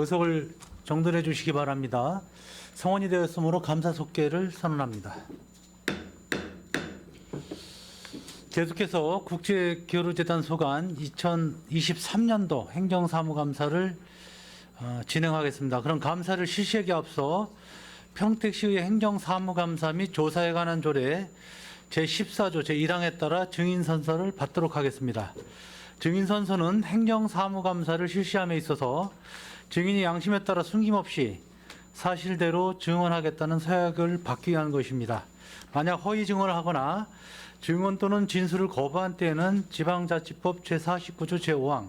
의석을 정돈해 주시기 바랍니다. 성원이 되었으므로 감사 속계를 선언합니다. 계속해서 국제교류재단 소관 2023년도 행정사무감사를 진행하겠습니다. 그럼 감사를 실시하기 앞서 평택시의 행정사무감사 및 조사에 관한 조례 제14조 제1항에 따라 증인선서를 받도록 하겠습니다. 증인선서는 행정사무감사를 실시함에 있어서 증인이 양심에 따라 숨김없이 사실대로 증언하겠다는 서약을 받기 위한 것입니다. 만약 허위 증언을 하거나 증언 또는 진술을 거부한 때에는 지방자치법 제49조 제5항,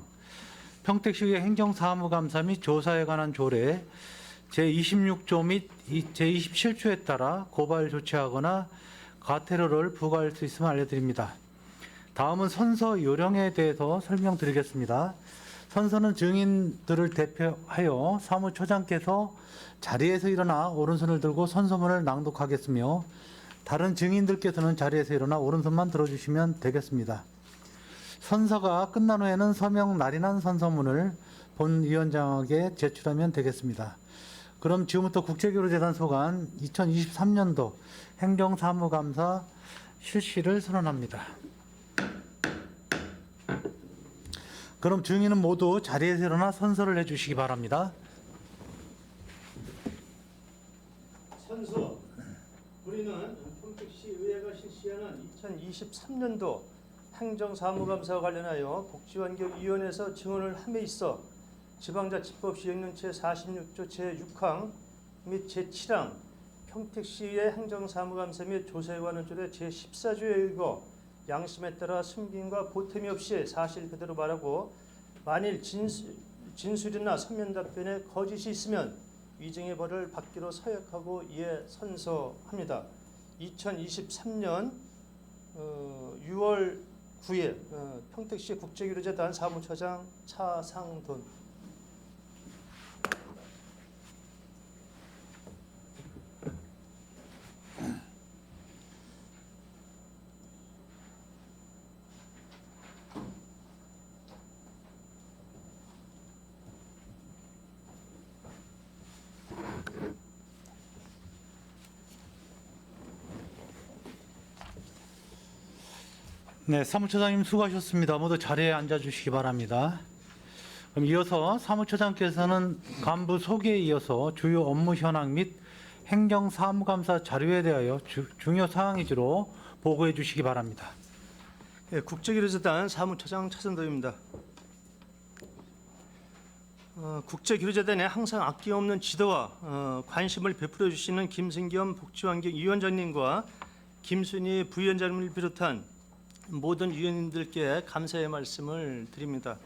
평택시의 행정사무감사 및 조사에 관한 조례 제26조 및 제27조에 따라 고발 조치하거나 과태료를 부과할 수 있음을 알려드립니다. 다음은 선서 요령에 대해서 설명드리겠습니다. 선서는 증인들을 대표하여 사무처장께서 자리에서 일어나 오른손을 들고 선서문을 낭독하겠으며 다른 증인들께서는 자리에서 일어나 오른손만 들어주시면 되겠습니다. 선서가 끝난 후에는 서명 날인한 선서문을 본 위원장에게 제출하면 되겠습니다. 그럼 지금부터 국제교류재단 소관 2023년도 행정사무감사 실시를 선언합니다. 그럼 증인은 모두 자리에서 일어나 선서를 해주시기 바랍니다. 선서. 우리는 평택시 의회가 실시하는 2023년도 행정사무감사와 관련하여 복지환경위원회에서 증언을 함에 있어 지방자치법 시행령 제46조 제6항 및 제7항, 평택시의 행정사무감사 및 조사에 관한 조례 제14조에 의거 양심에 따라 숨김과 보탬이 없이 사실 그대로 말하고 만일 진술이나 서면 답변에 거짓이 있으면 위증의 벌을 받기로 서약하고 이에 선서합니다. 2023년 6월 9일 평택시 국제교류재단 사무처장 차상돈. 네, 사무처장님 수고하셨습니다. 모두 자리에 앉아주시기 바랍니다. 그럼 이어서 사무처장께서는 간부 소개에 이어서 주요 업무 현황 및 행정사무감사 자료에 대하여 중요 사항 위주로 보고해 주시기 바랍니다. 네, 국제교류재단 사무처장 차선도입니다. 국제교류재단에 항상 아낌없는 지도와 관심을 베풀어 주시는 김승겸 복지환경위원장님과 김순희 부위원장님을 비롯한 모든 위원님들께 감사의 말씀을 드립니다.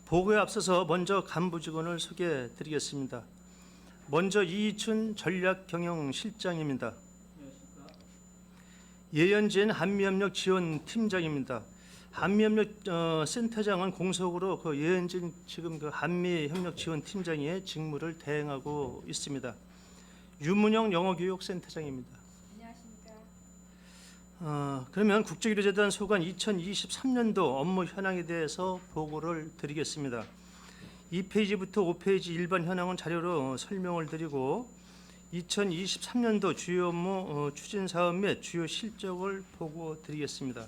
보고에 앞서서 먼저 간부 직원을 소개해 드리겠습니다. 먼저 이희춘 전략경영실장입니다. 예현진 한미협력지원팀장입니다. 한미협력 센터장은 공석으로 예현진 지금 한미협력지원팀장의 직무를 대행하고 있습니다. 유문영 영어교육센터장입니다. 그러면 국제교류재단 소관 2023년도 업무 현황에 대해서 보고를 드리겠습니다. 2페이지부터 5페이지 일반 현황은 자료로 설명을 드리고 2023년도 주요 업무 추진 사업 및 주요 실적을 보고 드리겠습니다.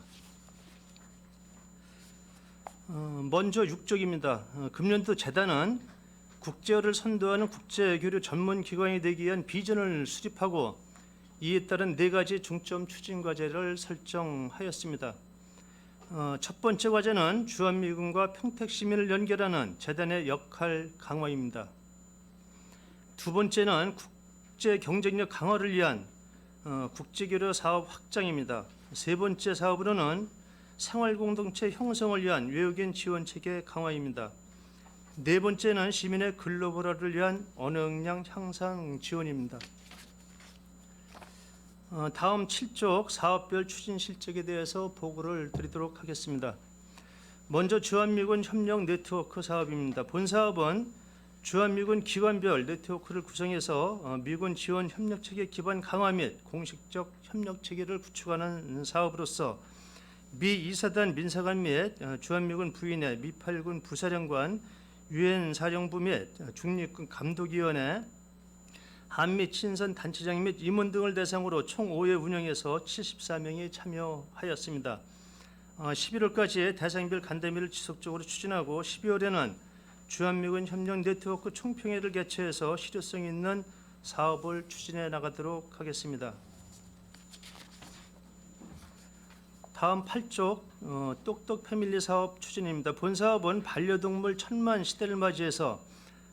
먼저 6쪽입니다. 금년도 재단은 국제어를 선도하는 국제교류 전문기관이 되기 위한 비전을 수립하고 이에 따른 4가지 중점 추진 과제를 설정하였습니다. 첫 번째 과제는 주한미군과 평택시민을 연결하는 재단의 역할 강화입니다. 두 번째는 국제 경쟁력 강화를 위한 국제교류 사업 확장입니다. 세 번째 사업으로는 생활공동체 형성을 위한 외국인 지원체계 강화입니다. 네 번째는 시민의 글로벌화를 위한 언어 역량 향상 지원입니다. 다음 7쪽 사업별 추진 실적에 대해서 보고를 드리도록 하겠습니다. 먼저 주한미군 협력 네트워크 사업입니다. 본 사업은 주한미군 기관별 네트워크를 구성해서 미군 지원 협력체계 기반 강화 및 공식적 협력체계를 구축하는 사업으로서 미 2사단 민사관 및 주한미군 부인의 미 8군 부사령관 유엔 사령부 및 중립군 감독위원회, 한미 친선 단체장 및 임원 등을 대상으로 총 5회 운영해서 74명이 참여하였습니다. 11월까지 대상별 간담회를 지속적으로 추진하고 12월에는 주한미군 협력 네트워크 총평회를 개최해서 실효성 있는 사업을 추진해 나가도록 하겠습니다. 다음 8쪽 똑똑 패밀리 사업 추진입니다. 본 사업은 반려동물 천만 시대를 맞이해서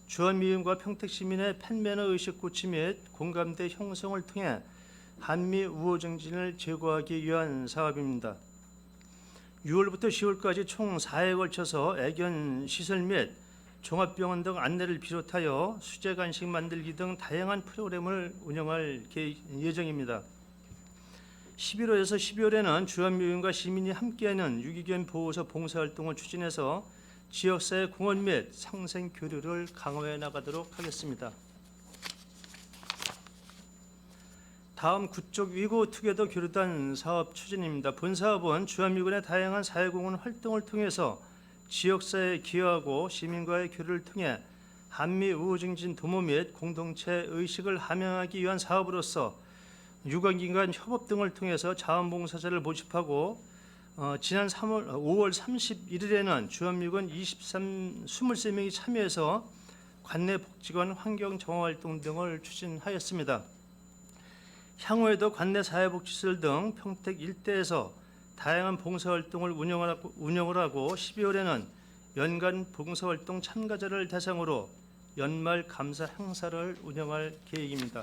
주한미군과 평택시민의 펫매너 의식 고취 및 공감대 형성을 통해 한미 우호 정진을 제고하기 위한 사업입니다. 6월부터 10월까지 총 4회에 걸쳐서 애견 시설 및 종합병원 등 안내를 비롯하여 수제 간식 만들기 등 다양한 프로그램을 운영할 예정입니다. 11월에서 12월에는 주한미군과 시민이 함께하는 유기견 보호소 봉사활동을 추진해서 지역사회 공헌 및 상생 교류를 강화해 나가도록 하겠습니다. 다음 9쪽 위고 투게더 교류단 사업 추진입니다. 본 사업은 주한미군의 다양한 사회공헌 활동을 통해서 지역사회에 기여하고 시민과의 교류를 통해 한미 우호 증진 도모 및 공동체 의식을 함양하기 위한 사업으로서 유관기관 협업 등을 통해서 자원봉사자를 모집하고 지난 5월 31일에는 주한미군 23명이 참여해서 관내 복지관 환경 정화 활동 등을 추진하였습니다. 향후에도 관내 사회복지시설 등 평택 일대에서 다양한 봉사활동을 운영을 하고 12월에는 연간 봉사활동 참가자를 대상으로 연말 감사 행사를 운영할 계획입니다.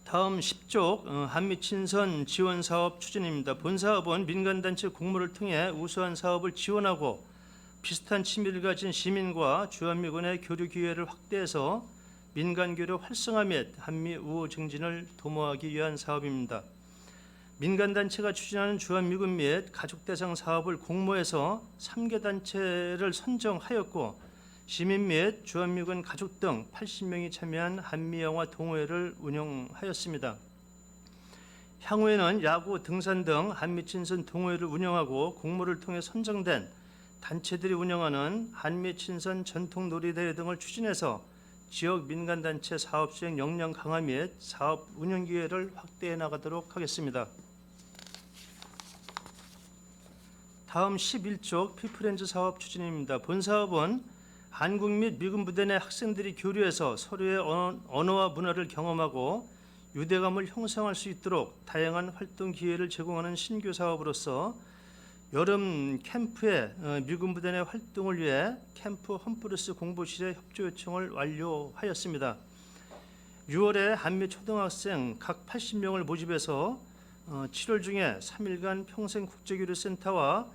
다음 10쪽 한미친선 지원사업 추진입니다. 본 사업은 민간단체 공모를 통해 우수한 사업을 지원하고 비슷한 취미를 가진 시민과 주한미군의 교류 기회를 확대해서 민간교류 활성화 및 한미 우호 증진을 도모하기 위한 사업입니다. 민간단체가 추진하는 주한미군 및 가족대상 사업을 공모해서 3개 단체를 선정하였고 시민 및 주한미군 가족 등 80명이 참여한 한미영화 동호회를 운영하였습니다. 향후에는 야구, 등산 등 한미친선 동호회를 운영하고 공모를 통해 선정된 단체들이 운영하는 한미친선 전통놀이대회 등을 추진해서 지역 민간단체 사업 수행 역량 강화 및 사업 운영 기회를 확대해 나가도록 하겠습니다. 다음 11쪽 피플렌즈 사업 추진입니다. 본 사업은 한국 및 미군 부대 내 학생들이 교류해서 서로의 언어와 문화를 경험하고 유대감을 형성할 수 있도록 다양한 활동 기회를 제공하는 신규 사업으로서 여름 캠프에 미군 부대 내 활동을 위해 캠프 험프리스 공보실에 협조 요청을 완료하였습니다. 6월에 한미 초등학생 각 80명을 모집해서 7월 중에 3일간 평생국제교류센터와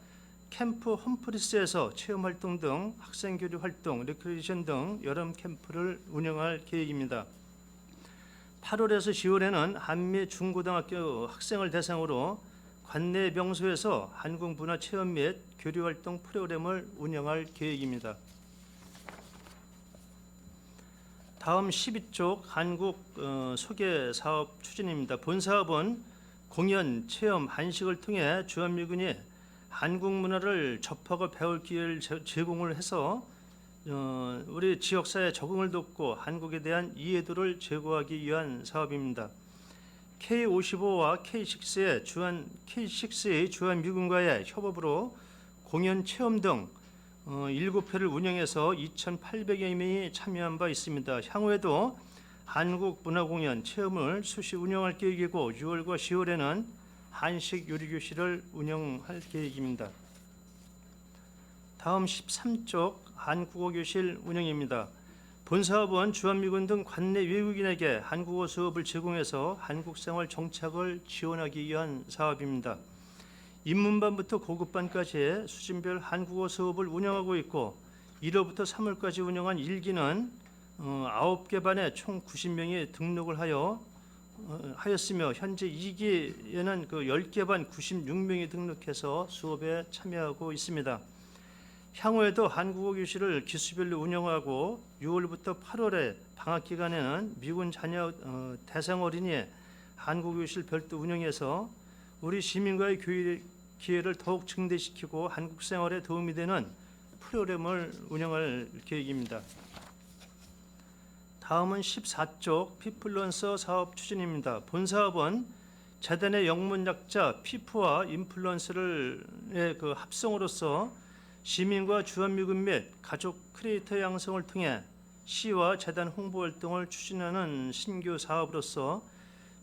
캠프 험프리스에서 체험활동 등 학생교류 활동, 레크레이션 등 여름 캠프를 운영할 계획입니다. 8월에서 10월에는 한미 중고등학교 학생을 대상으로 관내 명소에서 한국 문화 체험 및 교류 활동 프로그램을 운영할 계획입니다. 다음 12쪽 한국 소개 사업 추진입니다. 본 사업은 공연, 체험, 한식을 통해 주한미군이 한국 문화를 접하고 배울 기회를 제공을 해서 우리 지역사회 적응을 돕고 한국에 대한 이해도를 제고하기 위한 사업입니다. K55와 K6의 주한미군과의 협업으로 공연 체험 등 7회를 운영해서 2,800여 명이 참여한 바 있습니다. 향후에도 한국 문화공연 체험을 수시 운영할 계획이고 6월과 10월에는 한식 요리 교실을 운영할 계획입니다. 다음 13쪽 한국어 교실 운영입니다. 본 사업은 주한미군 등 관내 외국인에게 한국어 수업을 제공해서 한국 생활 정착을 지원하기 위한 사업입니다. 입문반부터 고급반까지 수준별 한국어 수업을 운영하고 있고 1월부터 3월까지 운영한 1기는 9개 반에 총 90명이 등록을 하였으며 현재 2기에는 10개 반 96명이 등록해서 수업에 참여하고 있습니다. 향후에도 한국어 교실을 기수별로 운영하고 6월부터 8월에 방학 기간에는 미군 자녀 대상 어린이의 한국어 교실 별도 운영해서 우리 시민과의 교류 기회를 더욱 증대시키고 한국 생활에 도움이 되는 프로그램을 운영할 계획입니다. 다음은 14쪽 피플런서 사업 추진입니다. 본 사업은 재단의 영문약자 피프와 인플루언서의 그 합성으로서 시민과 주한미군 및 가족 크리에이터 양성을 통해 시와 재단 홍보 활동을 추진하는 신규 사업으로서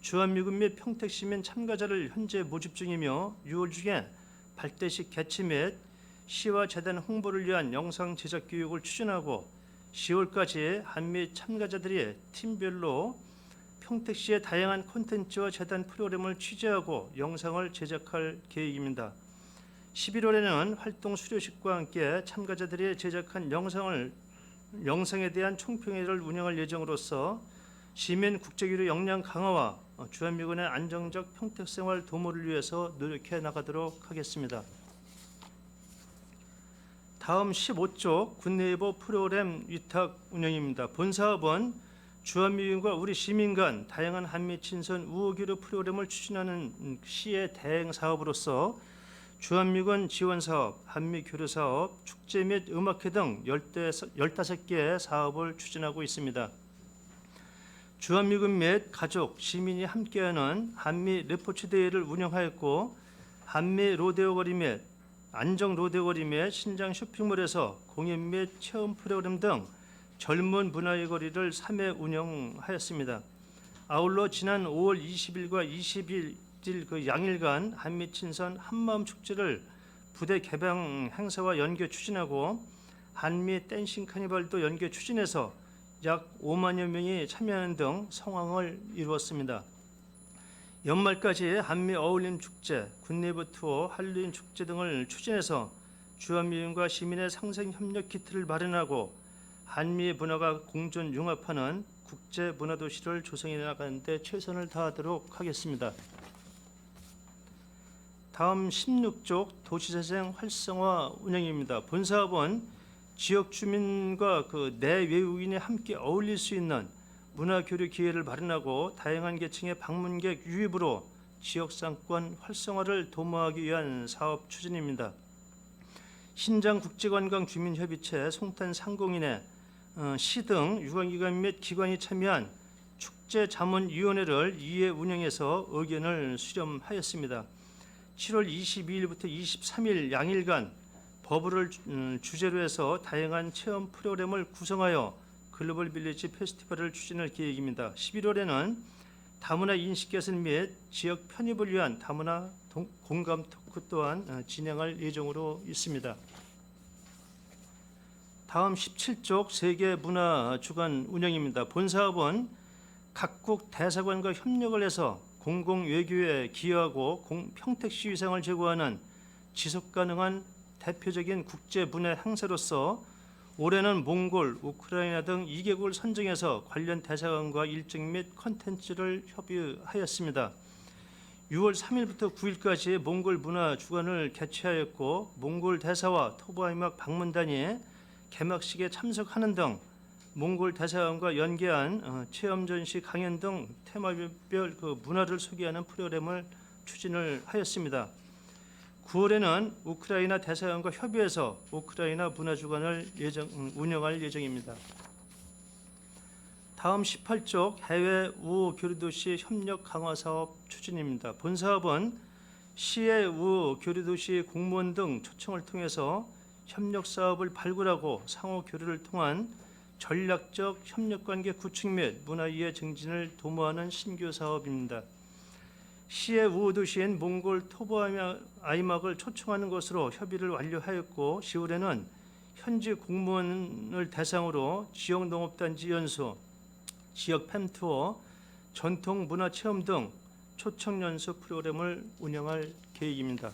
주한미군 및 평택시민 참가자를 현재 모집 중이며 6월 중에 발대식 개최 및 시와 재단 홍보를 위한 영상 제작 교육을 추진하고 10월까지 한미 참가자들이 팀별로 평택시의 다양한 콘텐츠와 재단 프로그램을 취재하고 영상을 제작할 계획입니다. 11월에는 활동 수료식과 함께 참가자들이 제작한 영상에 대한 총평회를 운영할 예정으로서 시민 국제교류 역량 강화와 주한미군의 안정적 평택생활 도모를 위해서 노력해 나가도록 하겠습니다. 다음 15쪽 군내예보 프로그램 위탁 운영입니다. 본 사업은 주한미군과 우리 시민 간 다양한 한미 친선 우호 교류 프로그램을 추진하는 시의 대행 사업으로서 주한미군 지원 사업, 한미 교류 사업, 축제 및 음악회 등 15개의 사업을 추진하고 있습니다. 주한미군 및 가족, 시민이 함께하는 한미 레포츠 대회를 운영하였고 한미 로데오 거리 및 안정 로데오 거리 및 신장 쇼핑몰에서 공연 및 체험 프로그램 등 젊은 문화의 거리를 3회 운영하였습니다. 아울러 지난 5월 20일과 21일 그 양일간 한미 친선 한마음 축제를 부대 개방 행사와 연계 추진하고 한미 댄싱 카니발도 연계 추진해서 약 5만여 명이 참여하는 등 성황을 이루었습니다. 연말까지 한미 어울림 축제, 군내예보 투어, 할로윈 축제 등을 추진해서 주한미군과 시민의 상생 협력 키트를 마련하고 한미 문화가 공존 융합하는 국제 문화 도시를 조성해 나가는 데 최선을 다하도록 하겠습니다. 다음 16쪽 도시재생 활성화 운영입니다. 본 사업은 지역 주민과 그 내외국인이 함께 어울릴 수 있는 문화교류 기회를 마련하고 다양한 계층의 방문객 유입으로 지역 상권 활성화를 도모하기 위한 사업 추진입니다. 신장국제관광 주민협의체 송탄상공인회 시 등 유관기관 및 기관이 참여한 축제자문위원회를 2회 운영해서 의견을 수렴하였습니다. 7월 22일부터 23일 양일간 버블을 주제로 해서 다양한 체험 프로그램을 구성하여 글로벌 빌리지 페스티벌을 추진할 계획입니다. 11월에는 다문화 인식 개선 및 지역 편입을 위한 다문화 공감 토크 또한 진행할 예정으로 있습니다. 다음 17쪽 세계 문화 주간 운영입니다. 본 사업은 각국 대사관과 협력을 해서 공공 외교에 기여하고 평택시 위상을 제고하는 지속 가능한 대표적인 국제 문화 행사로서 올해는 몽골, 우크라이나 등 2개국을 선정해서 관련 대사관과 일정 및 컨텐츠를 협의하였습니다. 6월 3일부터 9일까지 몽골 문화 주간을 개최하였고 몽골 대사와 토바이막 방문단이 개막식에 참석하는 등 몽골 대사관과 연계한 체험 전시 강연 등 테마별 그 문화를 소개하는 프로그램을 추진을 하였습니다. 9월에는 우크라이나 대사관과 협의해서 우크라이나 문화주간을 운영할 예정입니다. 다음 18쪽 해외 우호 교류도시 협력 강화 사업 추진입니다. 본 사업은 시의 우호 교류도시 공무원 등 초청을 통해서 협력 사업을 발굴하고 상호 교류를 통한 전략적 협력관계 구축 및 문화이해 증진을 도모하는 신규 사업입니다. 시의 우호도시인 몽골 토브아이막을 초청하는 것으로 협의를 완료하였고 10월에는 현지 공무원을 대상으로 지역 농업단지 연수, 지역 팸투어, 전통 문화 체험 등 초청 연수 프로그램을 운영할 계획입니다.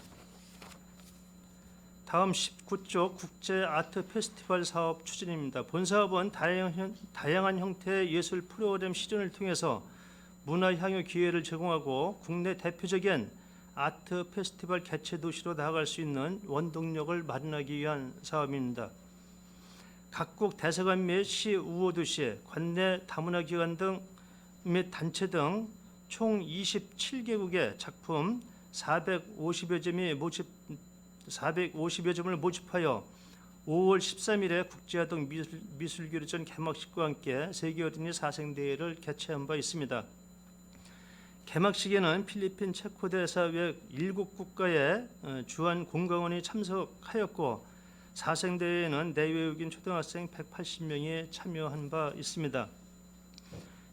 다음 19쪽 국제 아트 페스티벌 사업 추진입니다. 본 사업은 다양한 형태의 예술 프로그램 실현을 통해서 문화 향유 기회를 제공하고 국내 대표적인 아트 페스티벌 개최 도시로 나아갈 수 있는 원동력을 마련하기 위한 사업입니다. 각국 대사관 및 시 우호 도시, 관내 다문화 기관 등 및 단체 등 총 27개국의 작품 450여 점을 모집하여 5월 13일에 국제아동 미술교류전 개막식과 함께 세계 어린이 사생대회를 개최한 바 있습니다. 개막식에는 필리핀 체코 대사 외 7국가의 주한 공강원이 참석하였고 사생대회에는 내외국인 초등학생 180명이 참여한 바 있습니다.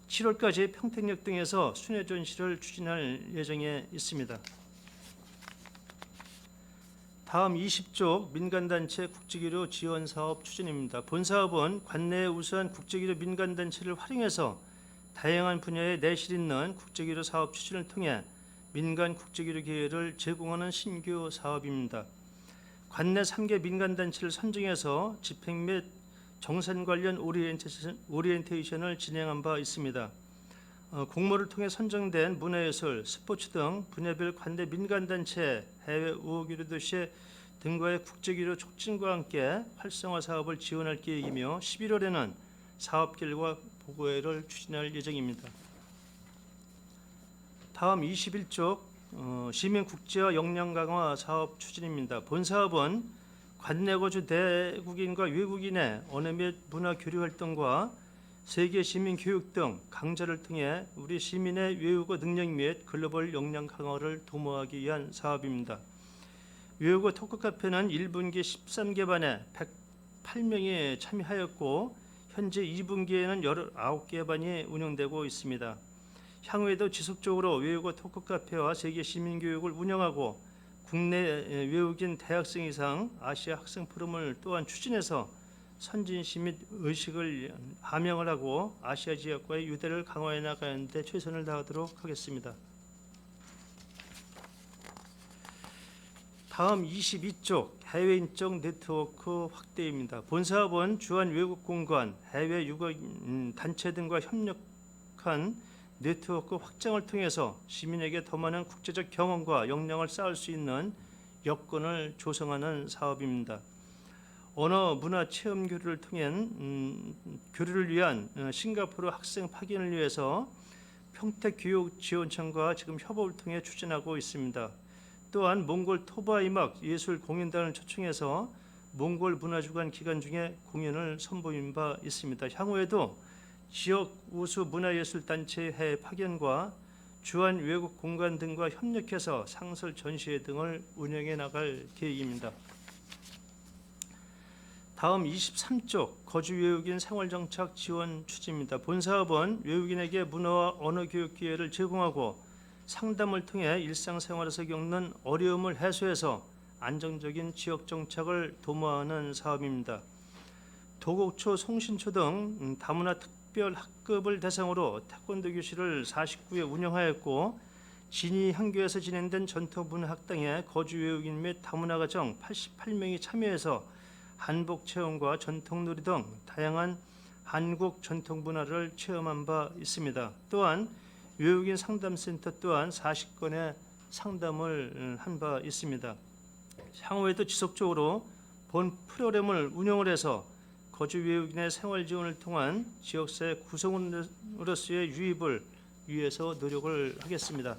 7월까지 평택역 등에서 순회 전시를 추진할 예정에 있습니다. 다음 20쪽 민간단체 국제기류 지원 사업 추진입니다. 본 사업은 관내에 우수한 국제기류 민간단체를 활용해서 다양한 분야에 내실 있는 국제기류 사업 추진을 통해 민간 국제기류 기회를 제공하는 신규 사업입니다. 관내 3개 민간단체를 선정해서 집행 및 정산 관련 오리엔테이션을 진행한 바 있습니다. 공모를 통해 선정된 문화예술, 스포츠 등 분야별 관내 민간단체, 해외 우호교류 도시 등과의 국제교류 촉진과 함께 활성화 사업을 지원할 계획이며 11월에는 사업 결과 보고회를 추진할 예정입니다. 다음 21쪽 시민 국제화 역량 강화 사업 추진입니다. 본 사업은 관내 거주 내국인과 외국인의 언어 및 문화 교류 활동과 세계 시민 교육 등 강좌를 통해 우리 시민의 외국어 능력 및 글로벌 역량 강화를 도모하기 위한 사업입니다. 외국어 토크 카페는 1분기 13개 반에 108명이 참여하였고 현재 2분기에는 19개 반이 운영되고 있습니다. 향후에도 지속적으로 외국어 토크 카페와 세계 시민 교육을 운영하고 국내 외국인 대학생 이상 아시아 학생 포럼을 또한 추진해서 선진시 및 의식을 함양을 하고 아시아 지역과의 유대를 강화해 나가는 데 최선을 다하도록 하겠습니다. 다음 22쪽 해외 인적 네트워크 확대입니다. 본 사업은 주한 외국 공관, 해외 유관 단체 등과 협력한 네트워크 확장을 통해서 시민에게 더 많은 국제적 경험과 역량을 쌓을 수 있는 여건을 조성하는 사업입니다. 언어 문화 체험 교류를 통한 교류를 위한 싱가포르 학생 파견을 위해서 평택교육지원청과 지금 협업을 통해 추진하고 있습니다. 또한 몽골 토바이막 예술 공연단을 초청해서 몽골 문화주간 기간 중에 공연을 선보인 바 있습니다. 향후에도 지역 우수 문화예술단체의 해외 파견과 주한 외국 공간 등과 협력해서 상설 전시회 등을 운영해 나갈 계획입니다. 다음 23쪽 거주 외국인 생활정착 지원 추진입니다. 본 사업은 외국인에게 문화와 언어 교육 기회를 제공하고 상담을 통해 일상생활에서 겪는 어려움을 해소해서 안정적인 지역 정착을 도모하는 사업입니다. 도곡초, 송신초 등 다문화 특별 학급을 대상으로 태권도 교실을 49회 운영하였고 진이 향교에서 진행된 전통문화학당에 거주 외국인 및 다문화 가정 88명이 참여해서 한복 체험과 전통놀이 등 다양한 한국 전통 문화를 체험한 바 있습니다. 또한 외국인 상담센터 또한 40건의 상담을 한 바 있습니다. 향후에도 지속적으로 본 프로그램을 운영을 해서 거주 외국인의 생활 지원을 통한 지역사회 구성원으로서의 유입을 위해서 노력을 하겠습니다.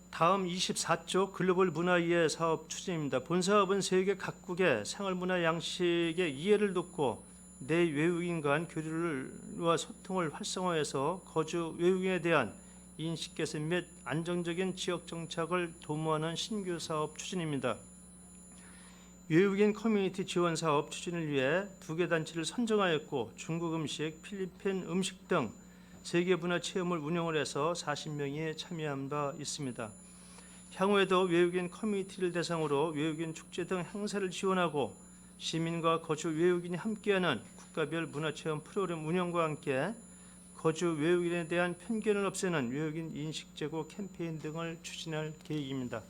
다음 24쪽 글로벌 문화이해 사업 추진입니다. 본 사업은 세계 각국의 생활문화 양식의 이해를 돕고 내 외국인 간 교류와 소통을 활성화해서 거주 외국인에 대한 인식 개선 및 안정적인 지역 정착을 도모하는 신규 사업 추진입니다. 외국인 커뮤니티 지원 사업 추진을 위해 2개 단체를 선정하였고 중국 음식, 필리핀 음식 등 세계 문화 체험을 운영을 해서 40명이 참여한 바 있습니다. 향후에도 외국인 커뮤니티를 대상으로 외국인 축제 등 행사를 지원하고 시민과 거주 외국인이 함께하는 국가별 문화체험 프로그램 운영과 함께 거주 외국인에 대한 편견을 없애는 외국인 인식 제고 캠페인 등을 추진할 계획입니다.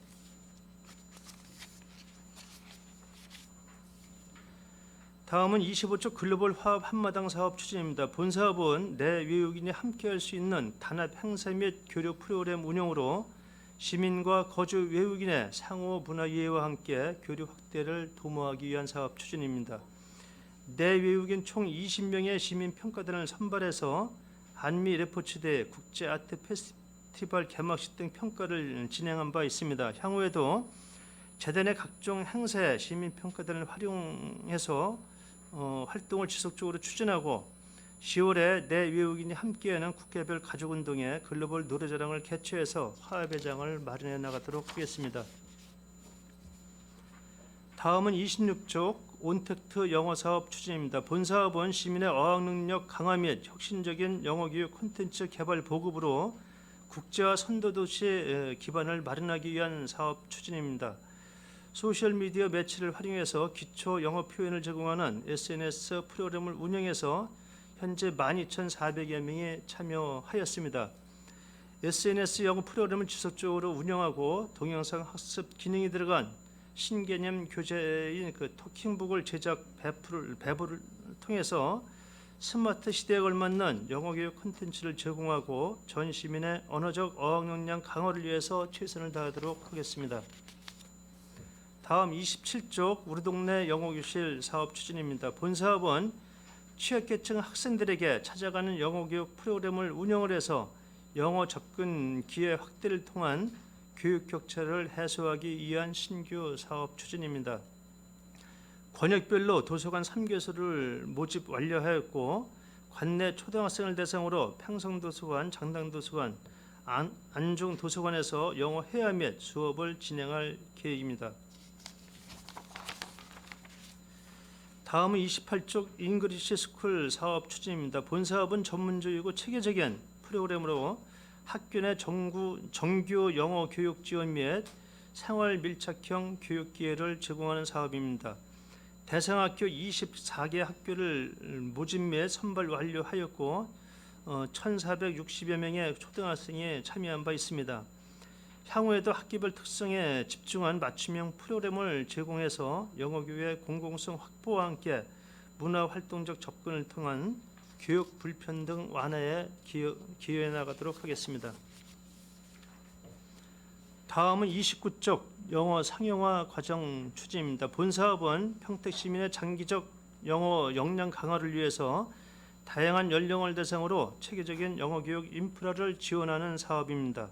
다음은 25쪽 글로벌 화합 한마당 사업 추진입니다. 본 사업은 내 외국인이 함께할 수 있는 단합 행사 및 교류 프로그램 운영으로 시민과 거주 외국인의 상호 문화 이해와 함께 교류 확대를 도모하기 위한 사업 추진입니다. 내 외국인 총 20명의 시민 평가단을 선발해서 한미 레포츠대 국제 아트 페스티벌 개막식 등 평가를 진행한 바 있습니다. 향후에도 재단의 각종 행사에 시민평가단을 활용해서 활동을 지속적으로 추진하고 10월에 내 외국인이 함께하는 국회별 가족운동회 글로벌 노래자랑을 개최해서 화합회장을 마련해 나가도록 하겠습니다. 다음은 26쪽 온택트 영어사업 추진입니다. 본사업은 시민의 어학능력 강화 및 혁신적인 영어교육 콘텐츠 개발 보급으로 국제화 선도도시 기반을 마련하기 위한 사업 추진입니다. 소셜미디어 매체를 활용해서 기초 영어 표현을 제공하는 SNS 프로그램을 운영해서 현재 12,400여 명이 참여하였습니다. SNS 영어 프로그램을 지속적으로 운영하고 동영상 학습 기능이 들어간 신개념 교재인 토킹북을 제작 배부를 통해서 스마트 시대에 걸맞는 영어 교육 콘텐츠를 제공하고 전 시민의 언어적 어학 역량 강화를 위해서 최선을 다하도록 하겠습니다. 다음 27쪽 우리 동네 영어교실 사업 추진입니다. 본 사업은 취약계층 학생들에게 찾아가는 영어교육 프로그램을 운영을 해서 영어 접근 기회 확대를 통한 교육 격차를 해소하기 위한 신규 사업 추진입니다. 권역별로 도서관 3개소를 모집 완료하였고 관내 초등학생을 대상으로 평성도서관, 장당도서관, 안중도서관에서 영어 회화 및 수업을 진행할 계획입니다. 다음은 28쪽 잉글리시 스쿨 사업 추진입니다. 본 사업은 전문적이고 체계적인 프로그램으로 학교 내 정규 영어 교육 지원 및 생활 밀착형 교육 기회를 제공하는 사업입니다. 대상 학교 24개 학교를 모집 및 선발 완료하였고 1,460여 명의 초등학생이 참여한 바 있습니다. 향후에도 학기별 특성에 집중한 맞춤형 프로그램을 제공해서 영어 교육의 공공성 확보와 함께 문화 활동적 접근을 통한 교육 불평등 완화에 기여해 나가도록 하겠습니다. 다음은 29쪽 영어 상용화 과정 추진입니다. 본 사업은 평택 시민의 장기적 영어 역량 강화를 위해서 다양한 연령을 대상으로 체계적인 영어 교육 인프라를 지원하는 사업입니다.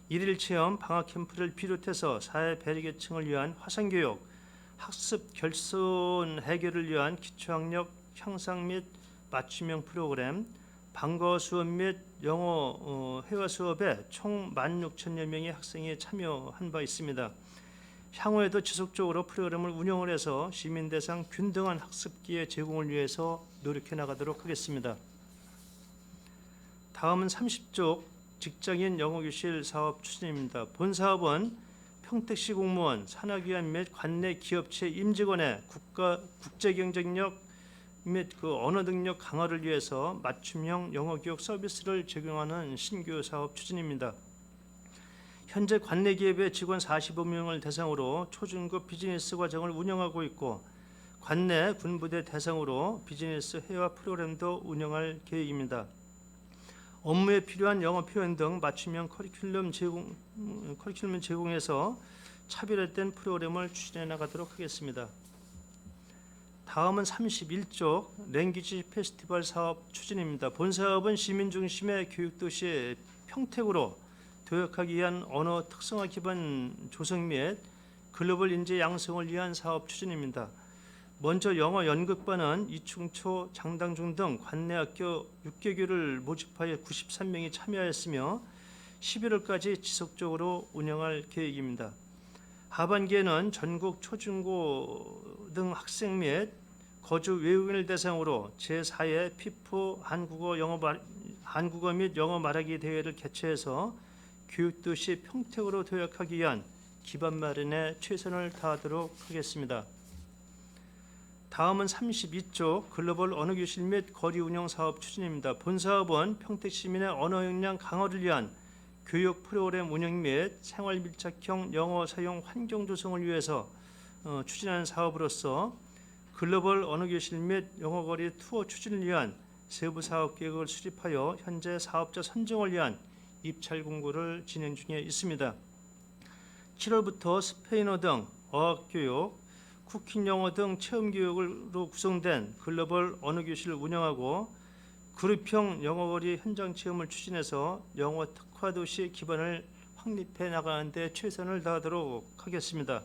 일일 체험, 방학 캠프를 비롯해서 사회 배려계층을 위한 화상교육, 학습 결손 해결을 위한 기초학력 향상 및 맞춤형 프로그램, 방과 수업 및 영어 회화 수업에 총 16,000여 명의 학생이 참여한 바 있습니다. 향후에도 지속적으로 프로그램을 운영을 해서 시민 대상 균등한 학습 기회 제공을 위해서 노력해 나가도록 하겠습니다. 다음은 30쪽 직장인 영어교실 사업 추진입니다. 본 사업은 평택시 공무원, 산학위원 및 관내 기업체 임직원의 국제 경쟁력 및 언어 능력 강화를 위해서 맞춤형 영어 교육 서비스를 제공하는 신규 사업 추진입니다. 현재 관내 기업의 직원 45명을 대상으로 초중급 비즈니스 과정을 운영하고 있고 관내 군부대 대상으로 비즈니스 회화 프로그램도 운영할 계획입니다. 업무에 필요한 영어 표현 등 맞춤형 커리큘럼 제공해서 차별화된 프로그램을 추진해 나가도록 하겠습니다. 다음은 31쪽 랭귀지 페스티벌 사업 추진입니다. 본 사업은 시민 중심의 교육도시 평택으로 도약하기 위한 언어 특성화 기반 조성 및 글로벌 인재 양성을 위한 사업 추진입니다. 먼저 영어 연극반은 이충초, 장당중 등 관내 학교 6개교를 모집하여 93명이 참여하였으며 11월까지 지속적으로 운영할 계획입니다. 하반기에는 전국 초중고 등 학생 및 거주 외국인을 대상으로 제4회 피포 한국어 및 영어 말하기 대회를 개최해서 교육도시 평택으로 도약하기 위한 기반 마련에 최선을 다하도록 하겠습니다. 다음은 32쪽 글로벌 언어교실 및 거리 운영 사업 추진입니다. 본 사업은 평택 시민의 언어 역량 강화를 위한 교육 프로그램 운영 및 생활 밀착형 영어 사용 환경 조성을 위해서 추진하는 사업으로서 글로벌 언어교실 및 영어거리 투어 추진을 위한 세부 사업 계획을 수립하여 현재 사업자 선정을 위한 입찰 공고를 진행 중에 있습니다. 7월부터 스페인어 등 어학교육, 쿠킹 영어 등 체험 교육으로 구성된 글로벌 언어 교실을 운영하고 그룹형 영어거리 현장 체험을 추진해서 영어 특화 도시 기반을 확립해 나가는 데 최선을 다하도록 하겠습니다.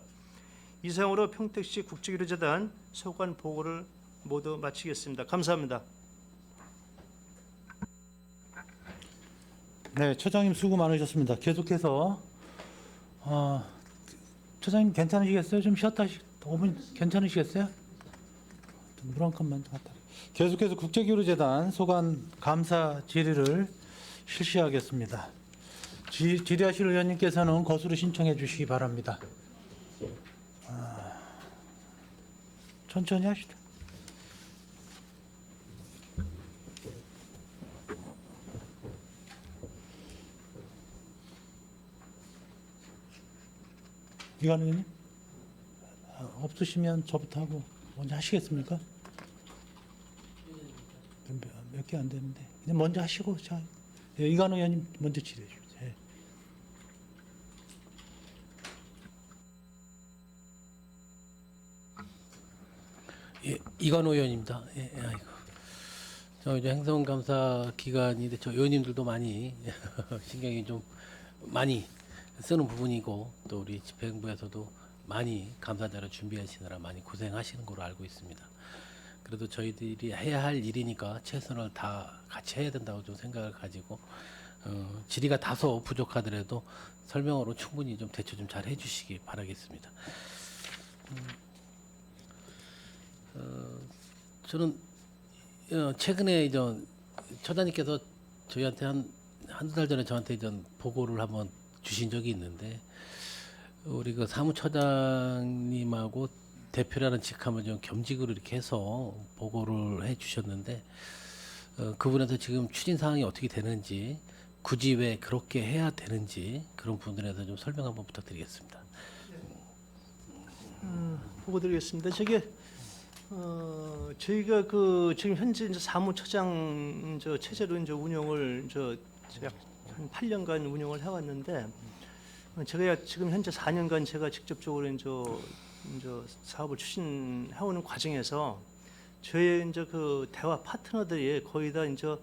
이상으로 평택시 국제교류재단 소관 보고를 모두 마치겠습니다. 감사합니다. 네, 처장님 수고 많으셨습니다. 계속해서 처장님 괜찮으시겠어요? 좀 쉬었다 5분 괜찮으시겠어요? 물 한 컵만 갖다. 계속해서 국제교류재단 소관 감사 질의를 실시하겠습니다. 질의하실 의원님께서는 거수로 신청해 주시기 바랍니다. 천천히 하시죠. 이관우 의원님? 없으시면 저부터 하고 먼저 하시겠습니까? 몇 개 안 되는데 그냥 먼저 하시고 자, 이관우 의원님 먼저 질의해 주세요. 예, 이관호 의원입니다. 예, 아이고. 저 이제 행정감사 기간인데 저 의원님들도 많이 신경이 좀 많이 쓰는 부분이고 또 우리 집행부에서도 많이 감사자료 준비하시느라 많이 고생하시는 걸로 알고 있습니다. 그래도 저희들이 해야 할 일이니까 최선을 다 같이 해야 된다고 좀 생각을 가지고 질의가 다소 부족하더라도 설명으로 충분히 좀 대처 좀 잘 해주시기 바라겠습니다. 저는 최근에 이제 처장님께서 저희한테 한두 달 전에 저한테 이제 보고를 한번 주신 적이 있는데 우리 그 사무처장님하고 대표라는 직함을 좀 겸직으로 이렇게 해서 보고를 해 주셨는데 그분에서 지금 추진 사항이 어떻게 되는지 굳이 왜 그렇게 해야 되는지 그런 부분에 대해서 좀 설명 한번 부탁드리겠습니다. 보고 드리겠습니다. 저희가 지금 현재 이제 사무처장 체제로 이제 운영을 한 8년간 운영을 해왔는데 제가 지금 현재 4년간 제가 직접적으로 이제 사업을 추진해오는 과정에서 저희 이제 그 대화 파트너들이 거의 다 이제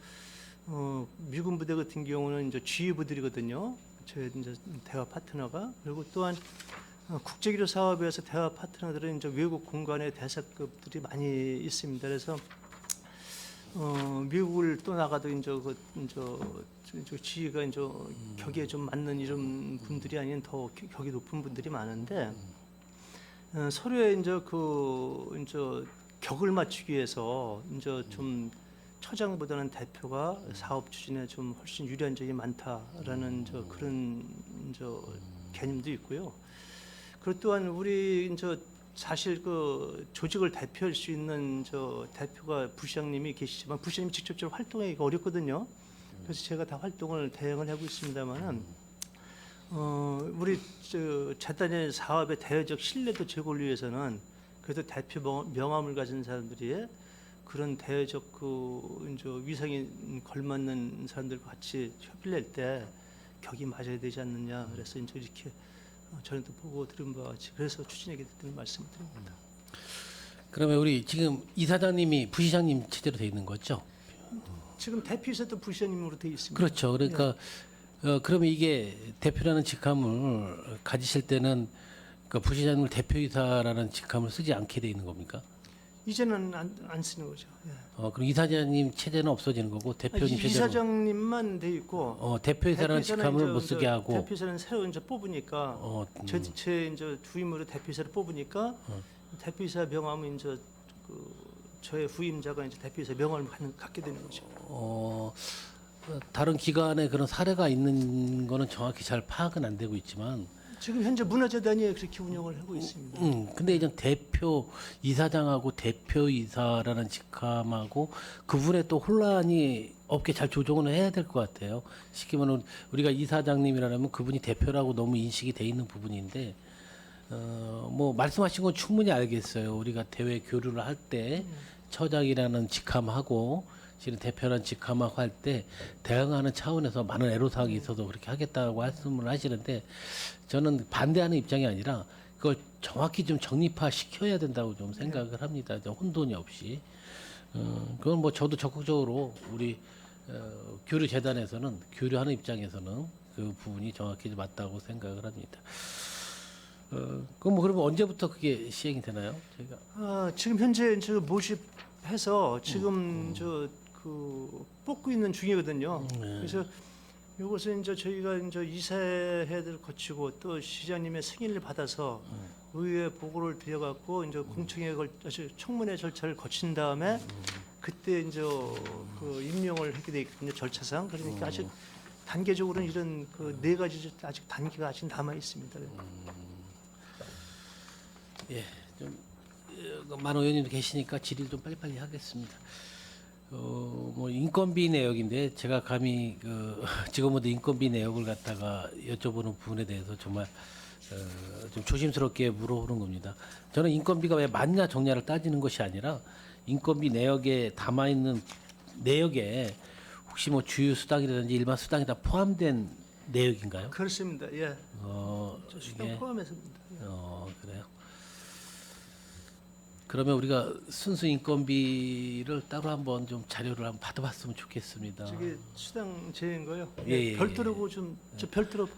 미군 부대 같은 경우는 이제 지휘부들이거든요. 저희 이제 대화 파트너가 그리고 또한 국제기류 사업에서 대화 파트너들은 이제 외국 공간의 대사급들이 많이 있습니다. 그래서 미국을 또 나가도 이제 지위가 이제 격에 좀 맞는 이런 분들이 아닌 더 격이 높은 분들이 많은데 서로의 이제 격을 맞추기 위해서 이제 좀 처장보다는 대표가 사업 추진에 좀 훨씬 유리한 점이 많다라는 그런 개념도 있고요. 그리고 또한 우리 사실 그 조직을 대표할 수 있는 대표가 부시장님이 계시지만 부시장님이 직접적으로 활동하기가 어렵거든요. 그래서 제가 다 활동을 대행을 하고 있습니다만은 우리 재단의 사업의 대외적 신뢰도 제고를 위해서는 그래도 대표 명함을 가진 사람들이 그런 대외적 위상이 걸맞는 사람들과 같이 협의를 낼 때 격이 맞아야 되지 않느냐. 그래서 이제 이렇게 전에도 보고 들은 바와 같이 그래서 추진하게 됐다는 말씀을 드립니다. 그러면 우리 지금 이사장님이 부시장님 체제로 돼 있는 거죠? 지금 대표이사도 부시장님으로 되어 있습니다. 그렇죠. 그러니까 그러면 이게 대표라는 직함을 가지실 때는 그 부시장님을 대표이사라는 직함을 쓰지 않게 돼 있는 겁니까? 이제는 안 쓰는 거죠. 예. 그럼 이사장님 체제는 없어지는 거고 대표님 체제로 이사장님만 돼 있고 대표이사라는 대표이사는 직함을 못 쓰게 하고 대표이사는 새로 이제 뽑으니까 제 이제 후임으로 대표이사를 뽑으니까 대표이사 명함은 이제 저의 후임자가 이제 대표이사 명함을 갖게 되는 거죠. 다른 기관에 그런 사례가 있는 거는 정확히 잘 파악은 안 되고 있지만 지금 현재 문화재단이 그렇게 운영을 하고 있습니다. 근데 이제 대표 이사장하고 대표이사라는 직함하고 그분의 또 혼란이 없게 잘 조정을 해야 될 것 같아요. 쉽게 말하면 우리가 이사장님이라면 그분이 대표라고 너무 인식이 돼 있는 부분인데 뭐 말씀하신 건 충분히 알겠어요. 우리가 대외 교류를 할 때 처장이라는 직함하고 실은 대표라는 직함하고 할 때 대응하는 차원에서 많은 애로사항이 있어서 그렇게 하겠다고 말씀을 하시는데 저는 반대하는 입장이 아니라 그걸 정확히 좀 정립화 시켜야 된다고 좀 생각을 합니다. 혼돈이 없이. 그건 뭐 저도 적극적으로 우리 교류재단에서는 교류하는 입장에서는 그 부분이 정확히 맞다고 생각을 합니다. 그럼 뭐 그러면 언제부터 그게 시행이 되나요? 저희가 지금 현재 이제 모집해서 지금 저 그 뽑고 있는 중이거든요. 그래서 이것은 이제 저희가 이제 이사회를 거치고 또 시장님의 승인을 받아서 의회 보고를 드려갖고 이제 공청회 청문회 절차를 거친 다음에 그때 이제 그 임명을 하게 돼 있거든요, 절차상. 그러니까 아직 단계적으로는 이런 그 네 가지 아직 단계가 아직 남아 있습니다. 예, 좀 많은 의원님도 계시니까 질의를 좀 빨리빨리 하겠습니다. 뭐 인건비 내역인데 제가 감히 그 직원분들 인건비 내역을 갖다가 여쭤보는 부분에 대해서 정말 좀 조심스럽게 물어보는 겁니다. 저는 인건비가 왜 맞냐 적냐를 따지는 것이 아니라 인건비 내역에 담아 있는 내역에 혹시 뭐 주유 수당이라든지 일반 수당이 다 포함된 내역인가요? 그렇습니다. 예. 이게 수당 포함해서입니다. 그래요. 그러면 우리가 순수 인건비를 따로 한번 좀 자료를 한번 받아봤으면 좋겠습니다. 저게 수당 제외인가요? 예, 예, 별도로 저 별도로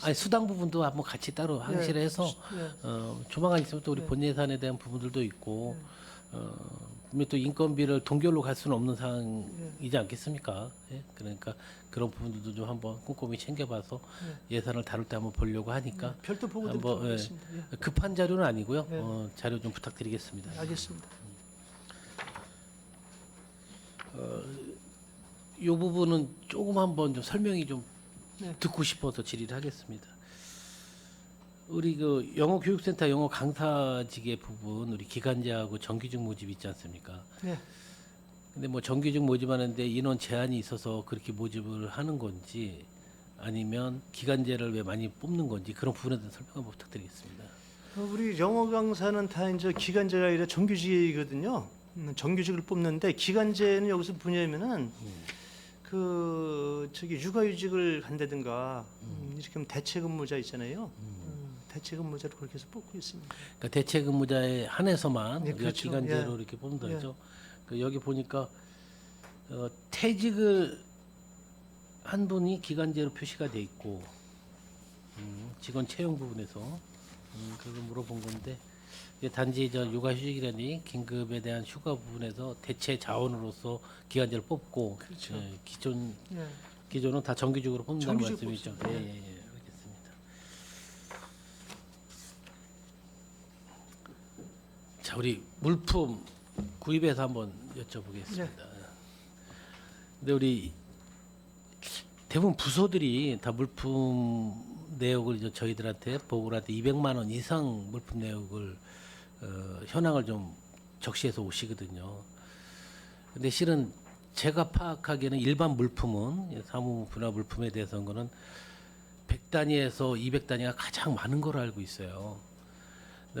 아니 수당 부분도 한번 같이 따로 항시를 해서 예. 조만간 있으면 또 우리 본 예산에 대한 부분들도 있고 분명히 또 인건비를 동결로 갈 수는 없는 상황이지 않겠습니까? 예? 그러니까 그런 부분들도 좀 한번 꼼꼼히 챙겨봐서 예산을 다룰 때 한번 보려고 하니까 별도 보고 한번, 드리도록 하겠습니다. 예. 급한 자료는 아니고요. 예. 자료 좀 부탁드리겠습니다. 알겠습니다. 이 부분은 조금 한번 좀 설명이 좀 네. 듣고 싶어서 질의를 하겠습니다. 우리 그 영어 교육센터 영어 강사직의 부분 우리 기간제하고 정규직 모집 있지 않습니까? 네. 근데 뭐 정규직 모집하는데 인원 제한이 있어서 그렇게 모집을 하는 건지 아니면 기간제를 왜 많이 뽑는 건지 그런 부분에 대해서 설명 한번 부탁드리겠습니다. 우리 영어 강사는 다 이제 기간제가 아니라 정규직이거든요. 정규직을 뽑는데 기간제는 여기서 뭐냐면은 그 저기 육아휴직을 간다든가 이렇게 하면 대체근무자 있잖아요. 대체근무자를 그렇게 해서 뽑고 있습니다. 그러니까 대체근무자에 한해서만 네, 우리가 그렇죠. 기간제로 예. 이렇게 뽑는다 그죠? 그 여기 보니까 퇴직을 한 분이 기간제로 표시가 돼 있고 직원 채용 부분에서 그걸 물어본 건데 이게 단지 저 육아휴직이라니 긴급에 대한 휴가 부분에서 대체 자원으로서 기간제를 뽑고 그렇죠. 예. 기존은 다 정규직으로 뽑는다는 정규직 말씀이죠. 뽑습니다. 예, 알겠습니다. 자, 우리 물품 구입에서 한번 여쭤보겠습니다. 근데 우리 대부분 부서들이 다 물품 내역을 이제 저희들한테 보고를 할 때 200만 원 이상 물품 내역을 현황을 좀 적시해서 오시거든요. 근데 실은 제가 파악하기에는 일반 물품은 사무 분야 물품에 대해서는 거는 100단위에서 200단위가 가장 많은 걸로 알고 있어요.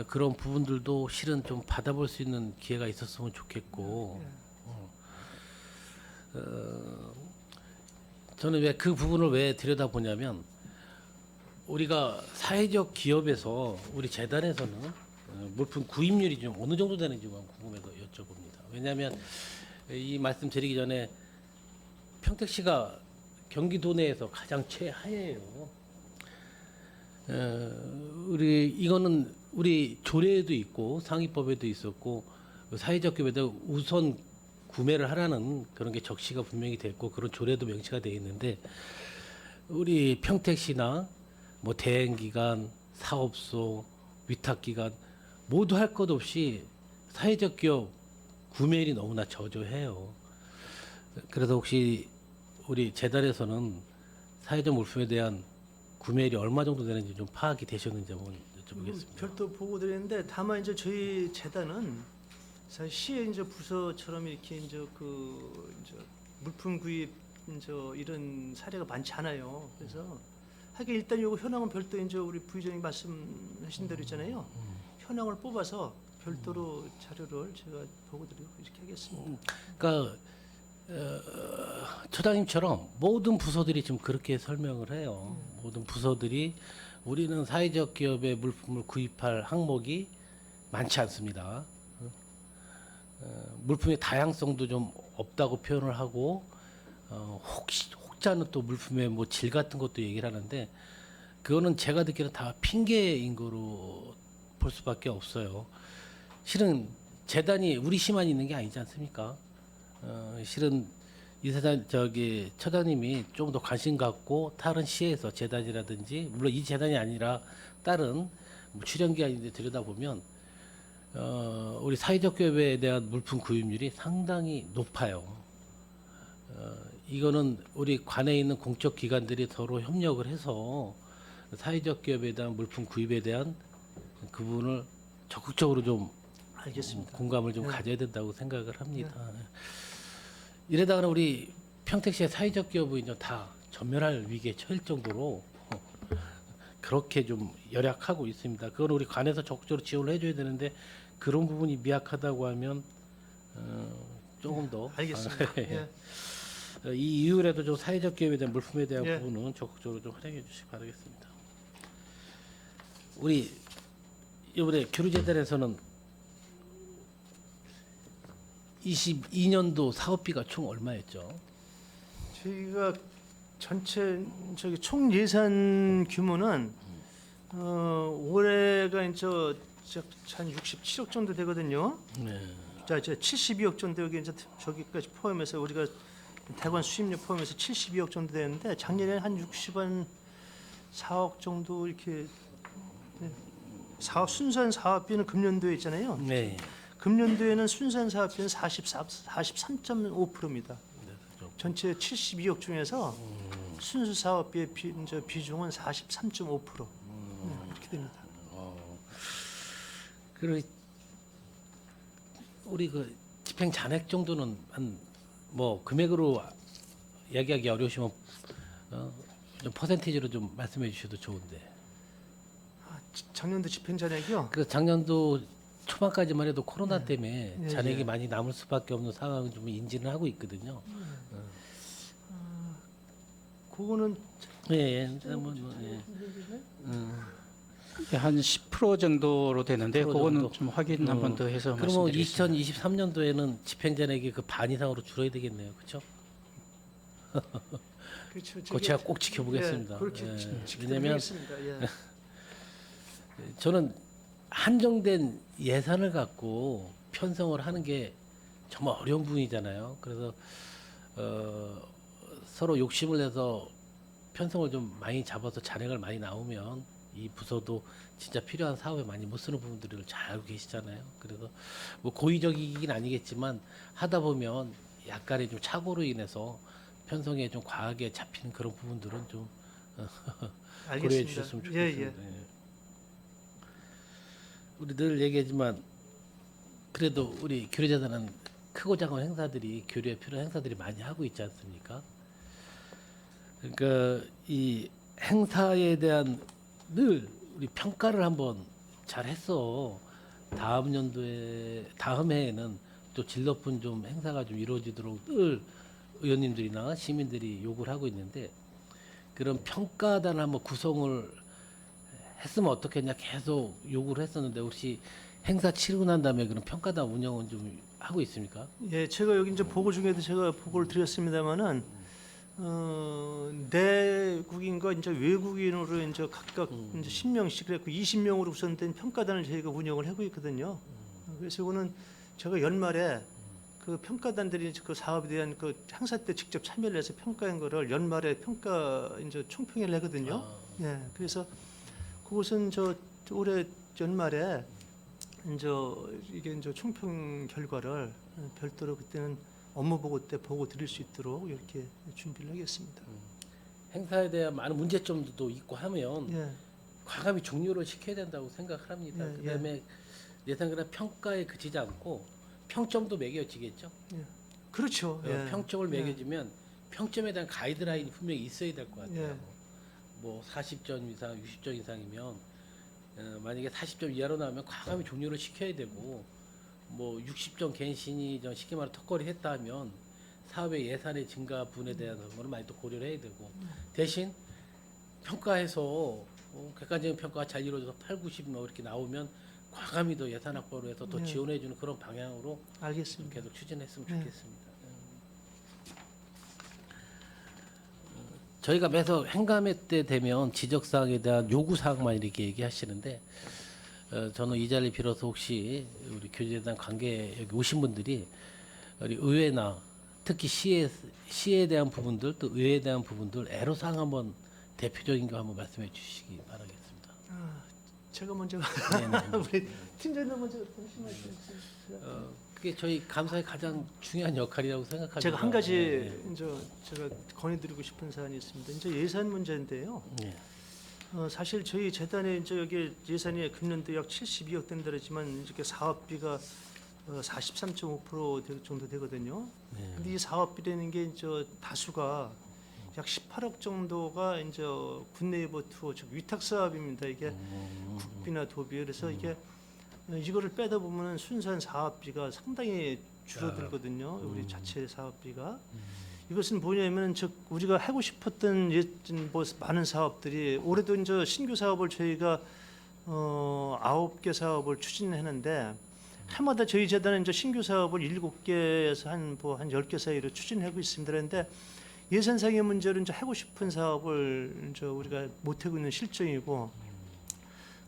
그런 부분들도 실은 좀 받아볼 수 있는 기회가 있었으면 좋겠고 저는 왜 그 부분을 왜 들여다보냐면 우리가 사회적 기업에서 우리 재단에서는 물품 구입률이 좀 어느 정도 되는지 궁금해서 여쭤봅니다. 왜냐하면 이 말씀 드리기 전에 평택시가 경기도 내에서 가장 최하예요. 우리 이거는 우리 조례에도 있고 상위법에도 있었고 사회적 기업에도 우선 구매를 하라는 그런 게 적시가 분명히 됐고 그런 조례도 명시가 되어 있는데 우리 평택시나 뭐 대행기관, 사업소, 위탁기관 모두 할 것 없이 사회적 기업 구매율이 너무나 저조해요. 그래서 혹시 우리 재단에서는 사회적 물품에 대한 구매율이 얼마 정도 되는지 좀 파악이 되셨는지 한번 여쭤보겠습니다. 별도 보고 드리는데 다만 이제 저희 재단은 사실 시의 이제 부서처럼 이렇게 이제 그 이제 물품 구입 이제 이런 사례가 많지 않아요. 그래서 하긴 일단 요거 현황은 별도 이제 우리 부의장님 말씀하신 대로 있잖아요. 현황을 뽑아서 별도로 자료를 제가 보고 드리고 이렇게 하겠습니다. 그러니까 처장님처럼 모든 부서들이 지금 그렇게 설명을 해요. 모든 부서들이 우리는 사회적 기업의 물품을 구입할 항목이 많지 않습니다. 물품의 다양성도 좀 없다고 표현을 하고 혹자는 또 물품의 뭐 질 같은 것도 얘기를 하는데 그거는 제가 듣기에는 다 핑계인 거로 볼 수밖에 없어요. 실은 재단이 우리 시만 있는 게 아니지 않습니까? 실은 이사장 저기 처장님이 좀 더 관심 갖고 다른 시에서 재단이라든지 물론 이 재단이 아니라 다른 뭐 출연기관인데 들여다보면 우리 사회적 기업에 대한 물품 구입률이 상당히 높아요. 이거는 우리 관에 있는 공적 기관들이 서로 협력을 해서 사회적 기업에 대한 물품 구입에 대한 그 부분을 적극적으로 좀 알겠습니다. 공감을 좀 네. 가져야 된다고 생각을 합니다. 이러다가는 우리 평택시의 사회적 기업이 이제 다 전멸할 위기에 처할 정도로 그렇게 좀 열약하고 있습니다. 그건 우리 관에서 적극적으로 지원을 해줘야 되는데 그런 부분이 미약하다고 하면 조금 더 알겠습니다. 예. 이 이후에도 좀 사회적 기업에 대한 물품에 대한 예. 부분은 적극적으로 좀 활용해 주시기 바라겠습니다. 우리 이번에 교류재단에서는 22년도 사업비가 총 얼마였죠? 저희가 전체 저기 총 예산 규모는 올해가 이제 한 67억 정도 되거든요. 네. 자, 이제 72억 정도 여기 이제 저기까지 포함해서 우리가 대관 수입료 포함해서 72억 정도 되는데 작년에 한 64억 정도 이렇게 순수한 사업비는 금년도에 있잖아요. 네. 금년도에는 순수한 사업비는 43.5%입니다. 전체 72억 중에서 순수 사업비의 비중은 43.5%. 이렇게 됩니다. 그리고 우리 그 집행 잔액 정도는 한 뭐 금액으로 이야기하기 어려우시면 좀 퍼센티지로 좀 말씀해 주셔도 좋은데. 작년도 집행 잔액이요. 그래서 작년도 초반까지만 해도 코로나 때문에 네, 잔액이 네. 많이 남을 수밖에 없는 상황을 좀 인지는 하고 있거든요. 그거는 예, 예. 뭐, 예. 한 10% 정도로 되는데 10% 그거는 정도? 좀 확인 한 번 더 해서 그러면 말씀드리겠습니다. 2023년도에는 집행 잔액이 그 반 이상으로 줄어야 되겠네요, 그렇죠? 그렇죠. 그거 제가 꼭 지켜보겠습니다. 예, 그렇게 예. 왜냐면 왜냐면 저는 한정된 예산을 갖고 편성을 하는 게 정말 어려운 부분이잖아요. 그래서 서로 욕심을 내서 편성을 좀 많이 잡아서 잔액을 많이 나오면 이 부서도 진짜 필요한 사업에 많이 못 쓰는 부분들을 잘 알고 계시잖아요. 그래서 뭐 고의적이긴 아니겠지만 하다 보면 약간의 좀 착오로 인해서 편성에 좀 과하게 잡히는 그런 부분들은 좀 고려해 주셨으면 좋겠습니다. 예. 우리 늘 얘기하지만 그래도 우리 교류재단은 크고 작은 행사들이 교류에 필요한 행사들이 많이 하고 있지 않습니까? 그러니까 이 행사에 대한 늘 우리 평가를 한번 잘 했어. 다음 해에는 또 질 높은 좀 행사가 좀 이루어지도록 늘 의원님들이나 시민들이 요구를 하고 있는데 그런 평가단을 한번 구성을 했으면 어떻겠냐 계속 요구를 했었는데 혹시 행사 치르고 난 다음에 그런 평가단 운영은 좀 하고 있습니까? 예, 제가 여기 이제 보고 중에도 제가 보고를 드렸습니다만은 내국인과 이제 외국인으로 이제 각각 이제 10명씩 그랬고 20명으로 구성된 평가단을 저희가 운영을 하고 있거든요. 그래서 이거는 제가 연말에 그 평가단들이 그 사업에 대한 그 행사 때 직접 참여를 해서 평가한 거를 연말에 평가 이제 총평회를 하거든요. 예, 그래서 그것은 저 올해 연말에 이제 이게 이제 총평 결과를 별도로 그때는 업무 보고 때 보고 드릴 수 있도록 이렇게 준비를 하겠습니다. 행사에 대한 많은 문제점도 있고 하면 예, 과감히 종료를 시켜야 된다고 생각을 합니다. 예, 그다음에 예상그나 평가에 그치지 않고 평점도 매겨지겠죠. 그렇죠. 예. 평점을 예. 매겨지면 평점에 대한 가이드라인이 분명히 있어야 될 것 같아요. 예. 뭐 40점 이상, 60점 이상이면 만약에 40점 이하로 나오면 과감히 종료를 시켜야 되고 뭐 60점 갱신이 쉽게 말해 턱걸이 했다 하면 사업의 예산의 증가 분에 대한 거는 많이 또 고려를 해야 되고 대신 평가해서 객관적인 평가가 잘 이루어져서 8, 90 뭐 이렇게 나오면 과감히 더 예산 확보로 해서 더 네. 지원해주는 그런 방향으로 알겠습니다. 계속 추진했으면 네. 좋겠습니다. 저희가 매서 행감회 때 되면 지적사항에 대한 요구사항만 이렇게 얘기하시는데 저는 이 자리 빌어서 혹시 우리 교제단 관계 여기 오신 분들이 우리 의회나 특히 시에 대한 부분들 또 의회에 대한 부분들 애로사항 한번 대표적인 거 한번 말씀해 주시기 바라겠습니다. 제가 먼저 네네. 우리 팀장님 먼저 말씀하시죠. 그게 저희 감사의 가장 중요한 역할이라고 생각합니다. 제가 한 가지 네. 이제 제가 건의드리고 싶은 사안이 있습니다. 이제 예산 문제인데요. 네. 사실 저희 재단에 이제 여기 예산이 금년도 약 72억 된다지만 이렇게 사업비가 43.5% 정도 되거든요. 네. 근데 이 사업비라는 게 이제 다수가 약 18억 정도가 이제 굿네이버 투어 즉 위탁 사업입니다. 이게 국비나 도비 그래서 이게 이거를 빼다 보면은 순수한 사업비가 상당히 줄어들거든요. 우리 자체 사업비가. 이것은 뭐냐면 즉 우리가 하고 싶었던 뭐 많은 사업들이 올해도 이제 신규 사업을 저희가 9개 사업을 추진했는데 해마다 저희 재단은 이제 신규 사업을 7개에서 한 10개 사이로 추진하고 있습니다. 그런데 예산상의 문제로 이제 하고 싶은 사업을 이제 우리가 못 하고 있는 실정이고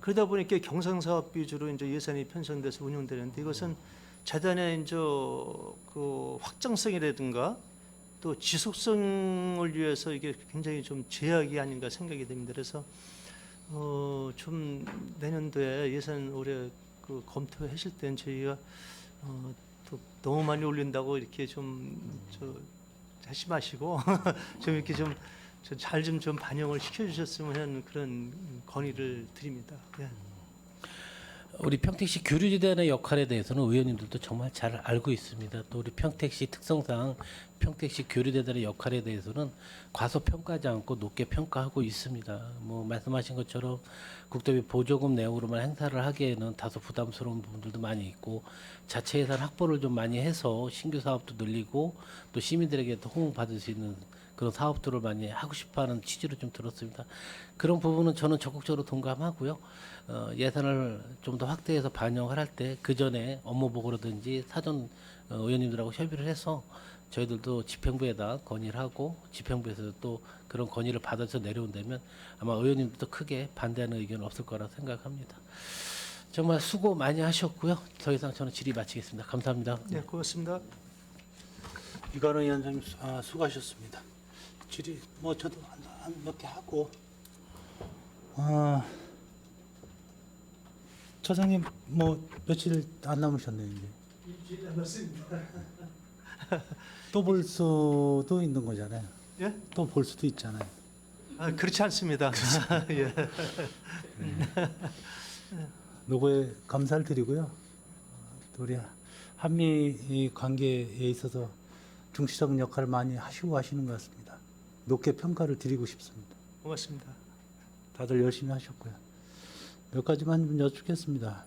그러다 보니까 경상 사업 위주로 이제 예산이 편성돼서 운영되는데 이것은 재단의 이제 그 확장성이라든가 또 지속성을 위해서 이게 굉장히 좀 제약이 아닌가 생각이 됩니다. 그래서 좀 내년도에 예산 올해 그 검토하실 때는 저희가 또 너무 많이 올린다고 이렇게 좀 하지 마시고 좀 이렇게 좀 잘 좀 반영을 시켜주셨으면 하는 그런 건의를 드립니다. 예. 우리 평택시 교류재단의 역할에 대해서는 의원님들도 정말 잘 알고 있습니다. 또 우리 평택시 특성상 평택시 교류재단의 역할에 대해서는 과소평가하지 않고 높게 평가하고 있습니다. 뭐 말씀하신 것처럼 국도비 보조금 내용으로만 행사를 하기에는 다소 부담스러운 부분들도 많이 있고 자체 예산 확보를 좀 많이 해서 신규 사업도 늘리고 또 시민들에게 또 호응받을 수 있는 그런 사업들을 많이 하고 싶어하는 취지로 좀 들었습니다. 그런 부분은 저는 적극적으로 동감하고요. 예산을 좀 더 확대해서 반영을 할 때 그 전에 업무 보고라든지 사전 의원님들하고 협의를 해서 저희들도 집행부에다 건의를 하고 집행부에서 또 그런 건의를 받아서 내려온다면 아마 의원님들도 크게 반대하는 의견은 없을 거라 생각합니다. 정말 수고 많이 하셨고요. 더 이상 저는 질의 마치겠습니다. 감사합니다. 네, 고맙습니다. 이관우 위원장님 수고하셨습니다. 질의 뭐 저도 몇 개 하고 처장님 뭐 며칠 안 남으셨네요 이제. 일주일 남았습니다. 또 볼 수도 있는 거잖아요. 예? 또 볼 수도 있잖아요. 그렇지 않습니다. 예. 노고에 감사를 드리고요. 또 우리 한미 관계에 있어서 중시적인 역할을 많이 하시고 하시는 것 같습니다. 높게 평가를 드리고 싶습니다. 고맙습니다. 다들 열심히 하셨고요. 몇 가지만 좀 여쭙겠습니다.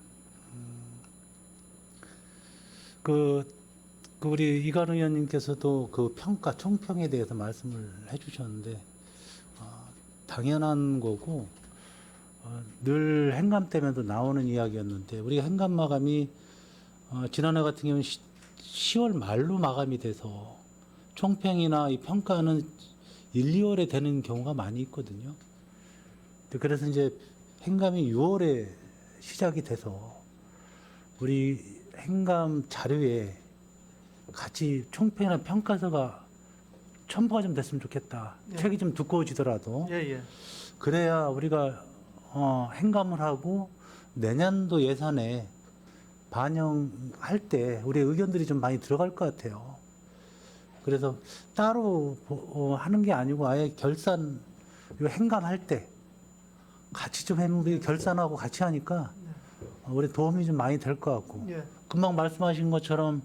그 우리 이관우 의원님께서도 그 평가 총평에 대해서 말씀을 해주셨는데 당연한 거고 늘 행감 때문에도 나오는 이야기였는데 우리가 행감 마감이 지난해 같은 경우는 10월 말로 마감이 돼서 총평이나 이 평가는 1, 2월에 되는 경우가 많이 있거든요. 그래서 이제 행감이 6월에 시작이 돼서 우리 행감 자료에 같이 총평이나 평가서가 첨부가 좀 됐으면 좋겠다. 예. 책이 좀 두꺼워지더라도 예. 그래야 우리가 행감을 하고 내년도 예산에 반영할 때 우리 의견들이 좀 많이 들어갈 것 같아요. 그래서 따로 하는 게 아니고 아예 결산 이거 행감할 때 같이 좀 우리 결산하고 같이 하니까 우리 도움이 좀 많이 될 것 같고 예. 금방 말씀하신 것처럼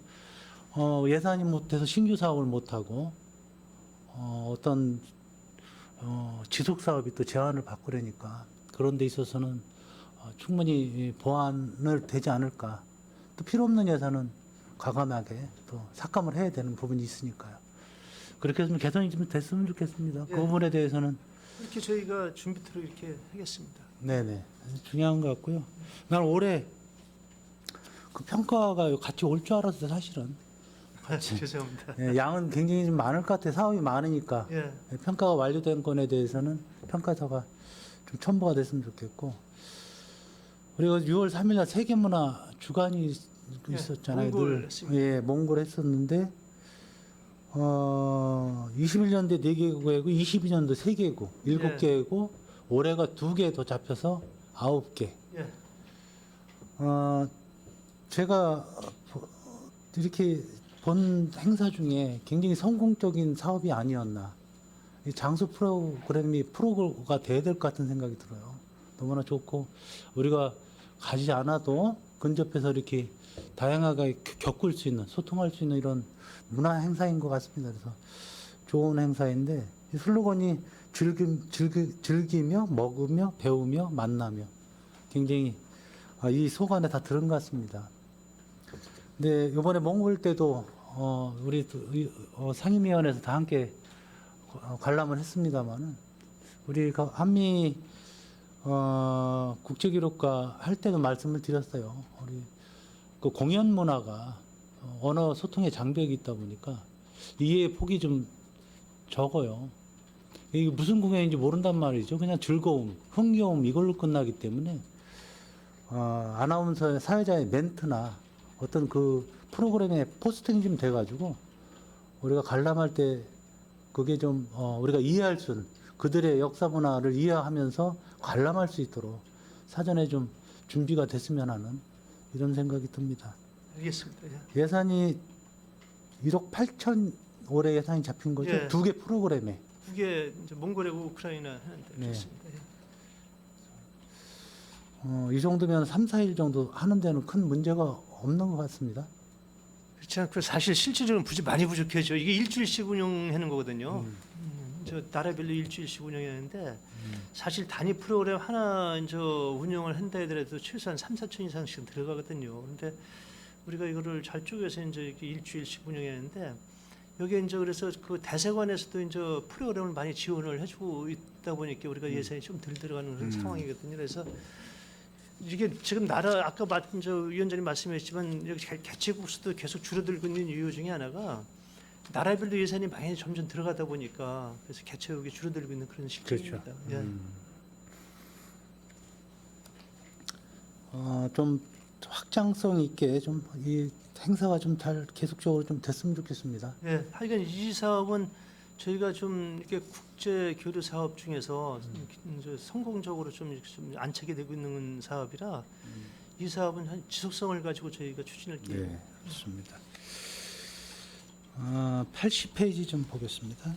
예산이 못해서 신규 사업을 못하고 어떤 지속 사업이 또 제한을 받고 그러니까 그런 데 있어서는 충분히 보완을 되지 않을까. 또 필요 없는 예산은 과감하게 또 삭감을 해야 되는 부분이 있으니까요. 그렇게 해서 개선이 좀 됐으면 좋겠습니다. 예. 그 부분에 대해서는 이렇게 저희가 준비토록 이렇게 하겠습니다. 네네 중요한 것 같고요. 난 올해 그 평가가 같이 올 줄 알았어요. 사실은 죄송합니다. 예, 양은 굉장히 좀 많을 것 같아요. 사업이 많으니까. 예. 예, 평가가 완료된 건에 대해서는 평가서가 좀 첨부가 됐으면 좋겠고. 그리고 6월 3일 날 세계문화 주간이 예, 있었잖아요. 몽골 했습니다. 예, 몽골 했었는데 21년도에 4개국이고 22년도 3개국, 7개국, 올해가 2개 더 잡혀서 9개. 예. 제가 이렇게 본 행사 중에 굉장히 성공적인 사업이 아니었나. 이 장수 프로그램이 프로가 돼야 될 것 같은 생각이 들어요. 너무나 좋고 우리가 가지 않아도 근접해서 이렇게 다양하게 겪을 수 있는, 소통할 수 있는 이런 문화 행사인 것 같습니다. 그래서 좋은 행사인데 이 슬로건이 즐기며 먹으며 배우며 만나며 굉장히 이 속안에 다 들은 것 같습니다. 근데 이번에 몽골 때도 우리 상임위원회에서 다 함께 관람을 했습니다만은 우리가 한미 국제기록과 할 때도 말씀을 드렸어요. 우리 그 공연 문화가 언어 소통의 장벽이 있다 보니까 이해의 폭이 좀 적어요. 이게 무슨 공연인지 모른단 말이죠. 그냥 즐거움, 흥겨움 이걸로 끝나기 때문에 아나운서의 사회자의 멘트나 어떤 그 프로그램의 포스팅이 좀 돼가지고 우리가 관람할 때 그게 좀 우리가 이해할 수 있는 그들의 역사 문화를 이해하면서 관람할 수 있도록 사전에 좀 준비가 됐으면 하는 이런 생각이 듭니다. 알겠습니다. 예산이 1억 8천 올해 예산이 잡힌 거죠. 예. 2개 프로그램에. 그게 이제 몽골하고 우크라이나 하는데 네. 좋습니다. 예. 이 정도면 3, 4일 정도 하는 데는 큰 문제가 없는 것 같습니다. 그렇지 않고 사실 실질적으로 많이 부족해져. 이게 일주일씩 운영하는 거거든요. 저 나라별로 일주일씩 운영하는데 사실 단위 프로그램 하나 이제 운영을 한다 하더라도 최소한 3, 4천 이상씩 들어가거든요. 근데 우리가 이거를 잘 쪼개서 이제 이렇게 일주일씩 운영하는데 여기에 이제 그래서 그 대사관에서도 이제 프로그램을 많이 지원을 해주고 있다 보니까 우리가 예산이 좀 덜 들어가는 그런 상황이거든요. 그래서 이게 지금 나라 아까 위원장님 말씀하셨지만 여기 개최국 수도 계속 줄어들고 있는 이유 중에 하나가 나라별로 예산이 많이 점점 들어가다 보니까 그래서 개최국이 줄어들고 있는 그런 시점입니다. 그렇죠. 예. 좀 확장성 있게 좀 이 행사가 좀 잘 계속적으로 좀 됐으면 좋겠습니다. 예, 하여간 이 사업은 저희가 좀 이렇게 국제 교류 사업 중에서 이제 성공적으로 좀 안착이 되고 있는 사업이라 이 사업은 한 지속성을 가지고 저희가 추진할게요. 네, 좋습니다. 80페이지 좀 보겠습니다.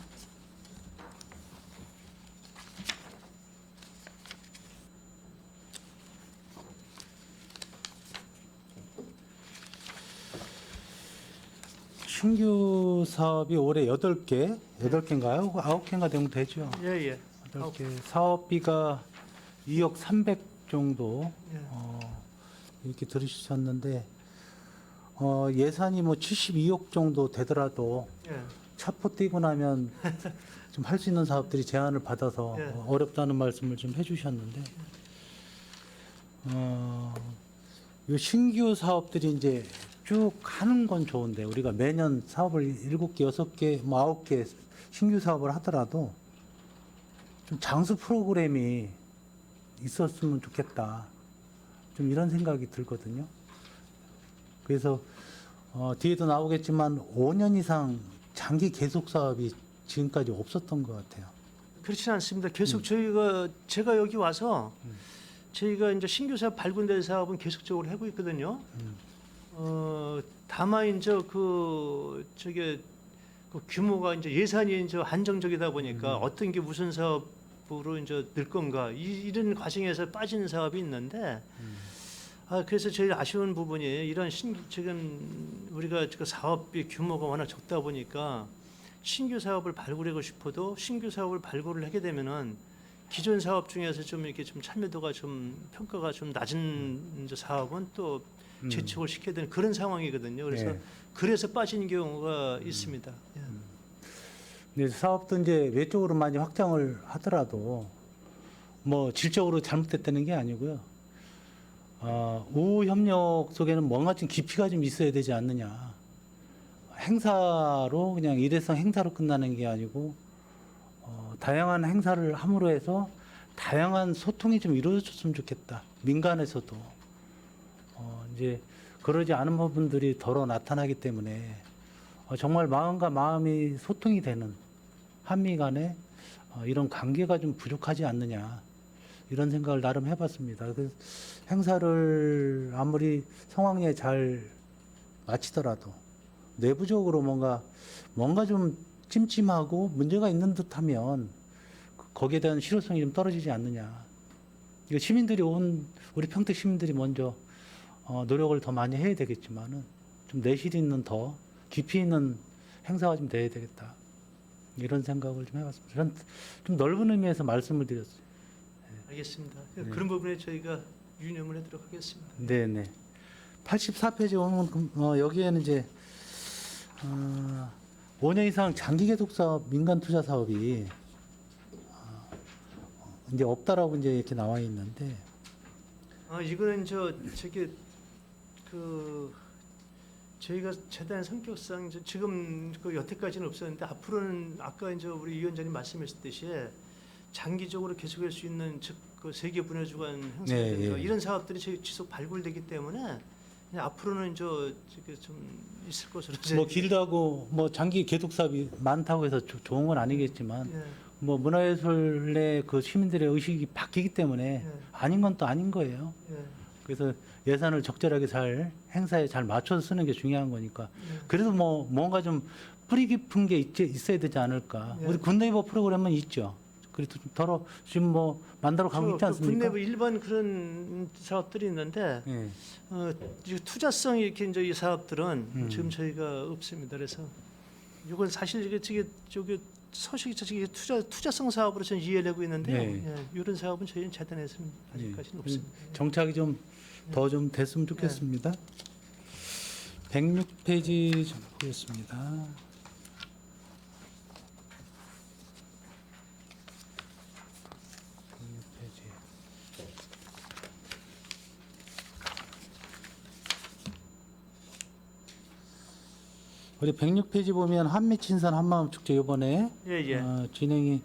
신규 사업이 올해 8개인가요? 9개인가 되면 되죠. 예, 예. 8개. 사업비가 2억 300 정도 예. 이렇게 들으셨는데 예산이 뭐 72억 정도 되더라도 예. 차포 뛰고 나면 좀 할 수 있는 사업들이 제한을 받아서 예. 어렵다는 말씀을 좀 해주셨는데 요 신규 사업들이 이제 쭉 하는 건 좋은데 우리가 매년 사업을 7개, 6개, 뭐 9개 신규 사업을 하더라도 좀 장수 프로그램이 있었으면 좋겠다. 좀 이런 생각이 들거든요. 그래서 뒤에도 나오겠지만 5년 이상 장기 계속 사업이 지금까지 없었던 것 같아요. 그렇지는 않습니다. 계속 제가 여기 와서 저희가 이제 신규 사업 발굴된 사업은 계속적으로 하고 있거든요. 다만 이제 그 규모가 이제 예산이 이제 한정적이다 보니까 어떤 게 무슨 사업으로 이제 늘 건가 이런 과정에서 빠지는 사업이 있는데 그래서 제일 아쉬운 부분이 이런 지금 우리가 그 사업비 규모가 워낙 적다 보니까 신규 사업을 발굴하고 싶어도 신규 사업을 발굴을 하게 되면은 기존 사업 중에서 좀 이렇게 좀 참여도가 좀 평가가 좀 낮은 이제 사업은 또 재촉을 시켜야 되는 그런 상황이거든요. 그래서 예. 그래서 빠지는 경우가 있습니다. 예. 근데 사업도 이제 외적으로 많이 확장을 하더라도 뭐 질적으로 잘못됐다는 게 아니고요. 우호 협력 속에는 뭔가 좀 깊이가 좀 있어야 되지 않느냐. 행사로 그냥 일회성 행사로 끝나는 게 아니고 다양한 행사를 함으로 해서 다양한 소통이 좀 이루어졌으면 좋겠다. 민간에서도 이제 그러지 않은 부분들이 더러 나타나기 때문에 정말 마음과 마음이 소통이 되는 한미 간에 이런 관계가 좀 부족하지 않느냐 이런 생각을 나름 해봤습니다. 그 행사를 아무리 성황리에 잘 마치더라도 내부적으로 뭔가 좀 찜찜하고 문제가 있는 듯하면 거기에 대한 실효성이 좀 떨어지지 않느냐. 이거 우리 평택 시민들이 먼저 노력을 더 많이 해야 되겠지만은 좀 내실 있는 더 깊이 있는 행사가 좀 돼야 되겠다. 이런 생각을 좀 해봤습니다. 저는 좀 넓은 의미에서 말씀을 드렸어요. 알겠습니다. 그런 부분에 저희가 유념을 하도록 하겠습니다. 네네. 84페이지 오면 여기에는 이제 5년 이상 장기 계속 사업, 민간 투자 사업이 이제 없다라고 이제 이렇게 나와 있는데 이거는 저희가 재단의 성격상 지금 여태까지는 없었는데 앞으로는 아까 이제 우리 위원장님 말씀하셨듯이 장기적으로 계속할 수 있는 그 세계 분야 주간 행사라든가 네, 예. 이런 사업들이 지속 발굴되기 때문에 그냥 앞으로는 좀 있을 것으로 뭐 길다고 뭐 장기 계속 사업이 많다고 해서 좋은 건 아니겠지만 예, 뭐 문화예술의 그 시민들의 의식이 바뀌기 때문에 예, 아닌 건 또 아닌 거예요. 예, 그래서 예산을 적절하게 행사에 잘 맞춰서 쓰는 게 중요한 거니까. 예. 그래도 뭐 뭔가 좀 뿌리 깊은 게 있어야 되지 않을까. 예. 우리 굿네이버 프로그램은 있죠. 그래도 좀 지금 뭐 만들어 가고 있지 않습니까? 국내부 일반 그런 사업들이 있는데 예. 이제 투자성이 이렇게 이제 이 사업들은 지금 저희가 없습니다. 그래서 이건 사실 저기 서식이 저기 투자성 사업으로 저는 이해를 하고 있는데요. 네. 예, 이런 사업은 저희는 재단에서는 아직까지는 없습니다. 정착이 좀 더 좀 됐으면 좋겠습니다. 106페이지 좀 보겠습니다. 우리 106페이지 보면 한미친선 한마음 축제 이번에 예, 예. 진행이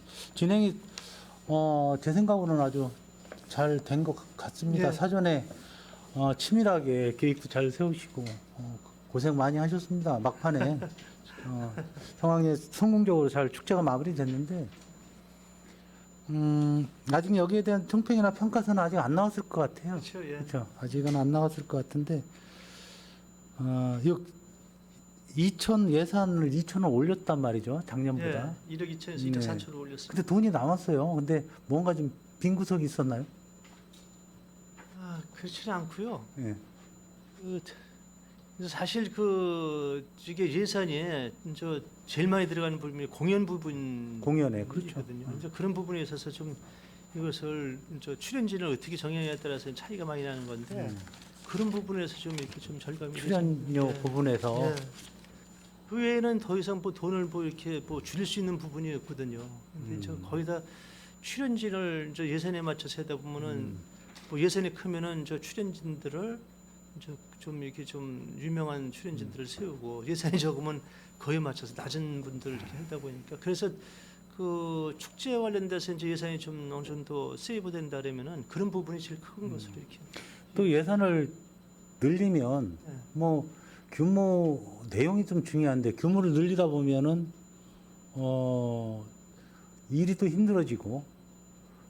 제 생각으로는 아주 잘 된 것 같습니다. 예. 사전에 치밀하게 계획도 잘 세우시고 고생 많이 하셨습니다. 막판에 상황에 성공적으로 잘 축제가 마무리됐는데 아직 여기에 대한 총평이나 평가서는 아직 안 나왔을 것 같아요. 그렇죠. 예. 그렇죠. 아직은 안 나왔을 것 같은데 2천 예산을 2천을 올렸단 말이죠. 작년보다. 예. 1억 2천에서 네. 2억 4천으로 올렸습니다. 근데 돈이 남았어요. 근데 뭔가 좀 빈 구석이 있었나요? 그렇지는 않고요. 예. 사실 이게 예산이 제일 많이 들어가는 부분이 공연 부분. 공연에 그렇죠. 거든요. 이제 그런 부분에 있어서 좀 이것을 출연진을 어떻게 정하냐에 따라서 차이가 많이 나는 건데 그런 부분에서 좀 이렇게 좀 절감이 출연료 예. 부분에서 예. 그 외에는 더 이상 돈을 이렇게 줄일 수 있는 부분이 없거든요. 근데 거의 다 출연진을 예산에 맞춰서 하다 보면은 예산이 크면은 출연진들을 좀 이렇게 좀 유명한 출연진들을 세우고 예산이 적으면 거기에 맞춰서 낮은 분들 이렇게 하다 보니까 그래서 그 축제 관련돼서 예산이 좀 어느 정도 세이브 된다면은 그런 부분이 제일 큰 것으로 이렇게. 또 예산을 늘리면 예. 뭐 규모 내용이 좀 중요한데 규모를 늘리다 보면은 일이 또 힘들어지고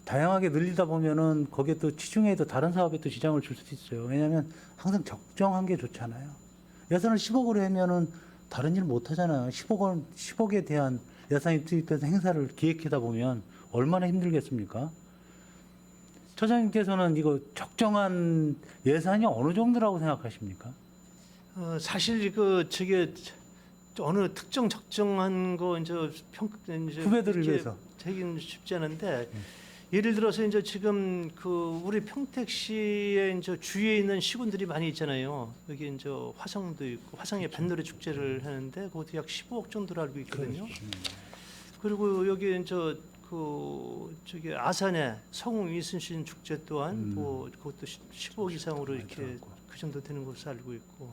다양하게 늘리다 보면은 거기에 또 치중해도 다른 사업에 또 지장을 줄 수도 있어요. 왜냐하면 항상 적정한 게 좋잖아요. 예산을 10억으로 하면은 다른 일 못 하잖아요. 10억에 대한 예산이 투입돼서 행사를 기획하다 보면 얼마나 힘들겠습니까? 처장님께서는 이거 적정한 예산이 어느 정도라고 생각하십니까? 사실 저게 어느 특정 적정한 거 이제 후배들을 이렇게 위해서. 되긴 쉽지 않은데 예를 들어서 이제 지금 우리 평택시에 이제 주위에 있는 시군들이 많이 있잖아요. 여기 이제 화성도 있고 화성에 뱃놀이 축제를 하는데 그것도 약 15억 정도로 알고 있거든요. 그리고 여기 이제 저기 아산에 성웅 이순신 축제 또한 그것도 15억 이상으로 이렇게 그 정도 되는 것으로 알고 있고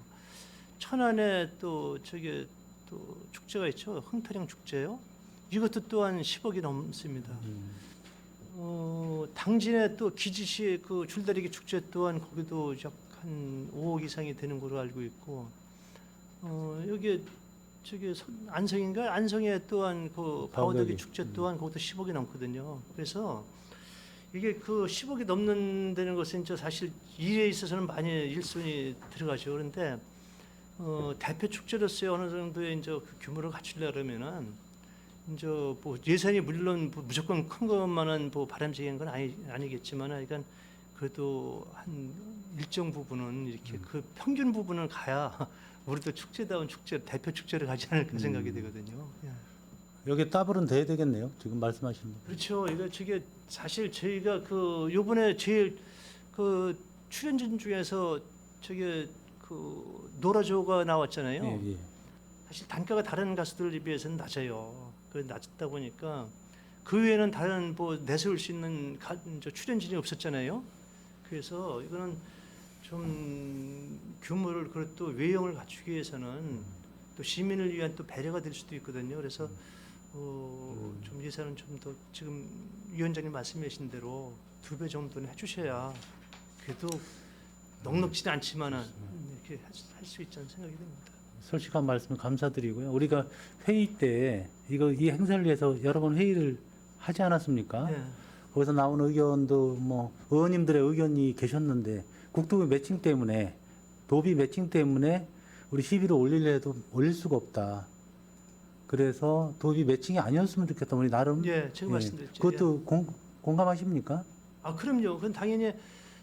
천안에 또 저기 또 축제가 있죠. 흥타령 축제요. 이것도 또한 10억이 넘습니다. 당진에 또 기지시 그 줄다리기 축제 또한 거기도 약 한 5억 이상이 되는 걸로 알고 있고, 여기 저기 안성인가 안성에 또한 그 바오더기 축제 또한 거기도 10억이 넘거든요. 그래서 이게 그 10억이 넘는다는 것은 이제 사실 일에 있어서는 많이 일손이 들어가죠. 그런데 대표 축제로서의 어느 정도의 이제 그 규모를 갖추려면은 이제 뭐 예산이 물론 무조건 큰 것만은 뭐 바람직한 건 아니겠지만, 그러니까 그래도 한 일정 부분은 이렇게 그 평균 부분을 가야 우리도 축제다운 축제 대표 축제를 가지 않을까 생각이 되거든요. 예. 여기 더블은 돼야 되겠네요. 지금 말씀하신 거. 그렇죠. 이거 저게 사실 저희가 그 요번에 제일 그 출연진 중에서 저게 그 노라조가 나왔잖아요. 예, 예. 사실 단가가 다른 가수들에 비해서는 낮아요. 그 낮다 보니까 그 외에는 다른 뭐 내세울 수 있는 출연진이 없었잖아요. 그래서 이거는 좀 규모를 그리고 외형을 갖추기 위해서는 또 시민을 위한 또 배려가 될 수도 있거든요. 그래서 좀 예산은 좀 더 지금 위원장님 말씀하신 대로 2배 정도는 해주셔야 그래도 넉넉지는 않지만은 이렇게 할 수 있지 않은 생각이 듭니다. 솔직한 말씀 감사드리고요. 우리가 회의 때 이 행사를 위해서 여러 번 회의를 하지 않았습니까? 네. 거기서 나온 의견도 뭐 의원님들의 의견이 계셨는데 국토부 매칭 때문에 도비 매칭 때문에 우리 시비를 올리려 해도 올릴 수가 없다. 그래서 도비 매칭이 아니었으면 좋겠다. 우리 나름 예, 제가 말씀드렸죠. 그것도 공감하십니까? 아, 그럼요. 그건 당연히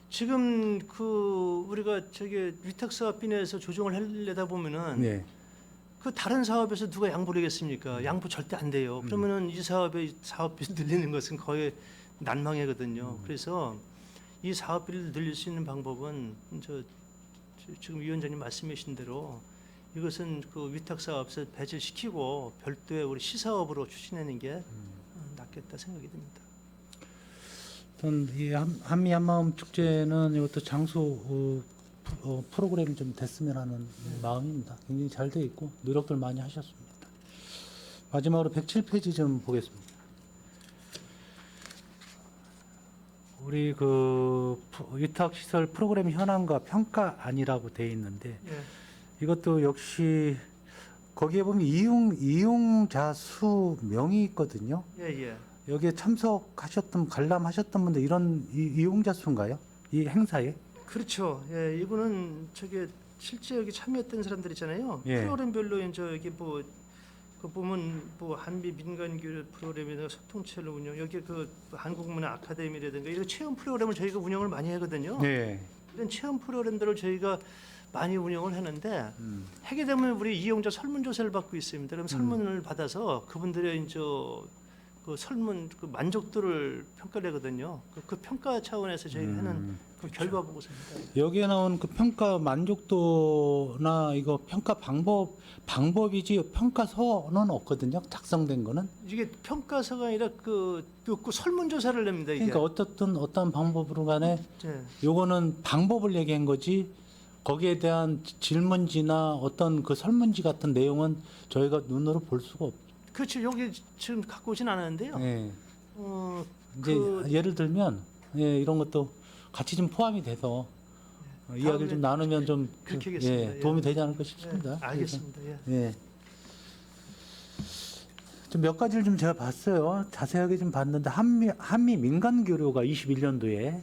지금 그 우리가 저기 위탁사업비 내에서 조정을 하려다 보면은 네. 그 다른 사업에서 누가 양보를 하겠습니까? 양보 절대 안 돼요. 그러면은 이 사업의 사업비를 늘리는 것은 거의 난망이거든요. 그래서 이 사업비를 늘릴 수 있는 방법은 지금 위원장님 말씀하신 대로 이것은 그 위탁사업에서 배제시키고 별도의 우리 시사업으로 추진하는 게 낫겠다 생각이 듭니다. 전 이 한미 한마음 축제는 이것도 장소 프로그램이 좀 됐으면 하는 마음입니다. 굉장히 잘 돼 있고 노력들 많이 하셨습니다. 마지막으로 107페이지 좀 보겠습니다. 우리 그 위탁 시설 프로그램 현황과 평가안이라고 돼 있는데 예. 이것도 역시 거기에 보면 이용자 수 명이 있거든요. 예, 예. 여기에 참석하셨던 관람하셨던 분들 이런 이용자 수인가요? 이 행사에? 그렇죠. 예, 이거는 저기 실제 여기 참여했던 사람들 있잖아요. 예. 프로그램별로 이제 여기 뭐 그 보면 뭐 한미 민간교류 프로그램이나 소통체로 운영, 여기 그 한국문화 아카데미라든가 이런 체험 프로그램을 저희가 운영을 많이 하거든요. 네. 이런 체험 프로그램들을 저희가 많이 운영을 하는데 하게 되면 우리 이용자 설문조사를 받고 있습니다. 그럼 설문을 받아서 그분들의 이제 그 설문 그 만족도를 평가하거든요. 그 평가 차원에서 저희가 하는 그 결과 보고서입니다. 여기에 나온 그 평가 만족도나 이거 평가 방법이지 평가서는 없거든요. 작성된 거는. 이게 평가서가 아니라 그 설문조사를 냅니다. 이게. 그러니까 어떤 방법으로 간에 네. 요거는 방법을 얘기한 거지 거기에 대한 질문지나 어떤 그 설문지 같은 내용은 저희가 눈으로 볼 수가 없죠. 그렇죠. 여기 지금 갖고 오진 않았는데요. 네. 이제 그 예를 들면 이런 것도 같이 좀 포함이 돼서 이야기를 좀 나누면 좀 그렇게 하겠습니다. 도움이 되지 않을까 싶습니다. 예, 알겠습니다. 예. 예. 좀 몇 가지를 좀 제가 봤어요. 자세하게 좀 봤는데 한미 민간 교류가 21년도에 예.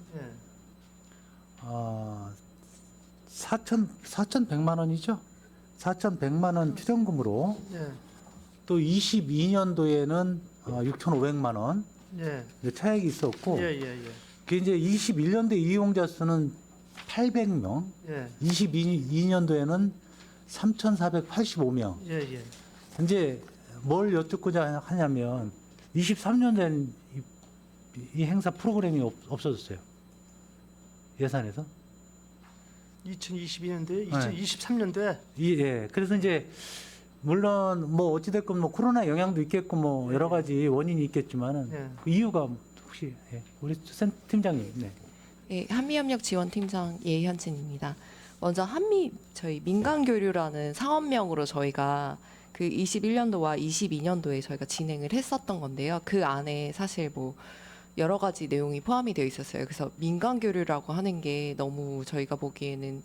4,100만 원이죠. 4,100만 원 출연금으로 예. 또 22년도에는 6,500만 원 예. 이제 차액이 있었고 예. 예. 예. 그 이제 21년도 이용자 수는 800명, 예. 22년도에는 3,485명. 예. 예. 이제 뭘 여쭙고자 하냐면 23년도에는 이 행사 프로그램이 없어졌어요. 예산에서. 2022년도에, 네. 2023년도에 예. 그래서 이제 물론 뭐 어찌됐건 뭐 코로나 영향도 있겠고 뭐 여러 가지 원인이 있겠지만은 네. 그 이유가 혹시 우리 센 팀장님. 네. 예, 한미협력지원팀장 예현진입니다. 먼저 저희 민간교류라는 사업명으로 저희가 그 21년도와 22년도에 저희가 진행을 했었던 건데요. 그 안에 사실 뭐 여러 가지 내용이 포함이 되어 있었어요. 그래서 민간 교류라고 하는 게 너무 저희가 보기에는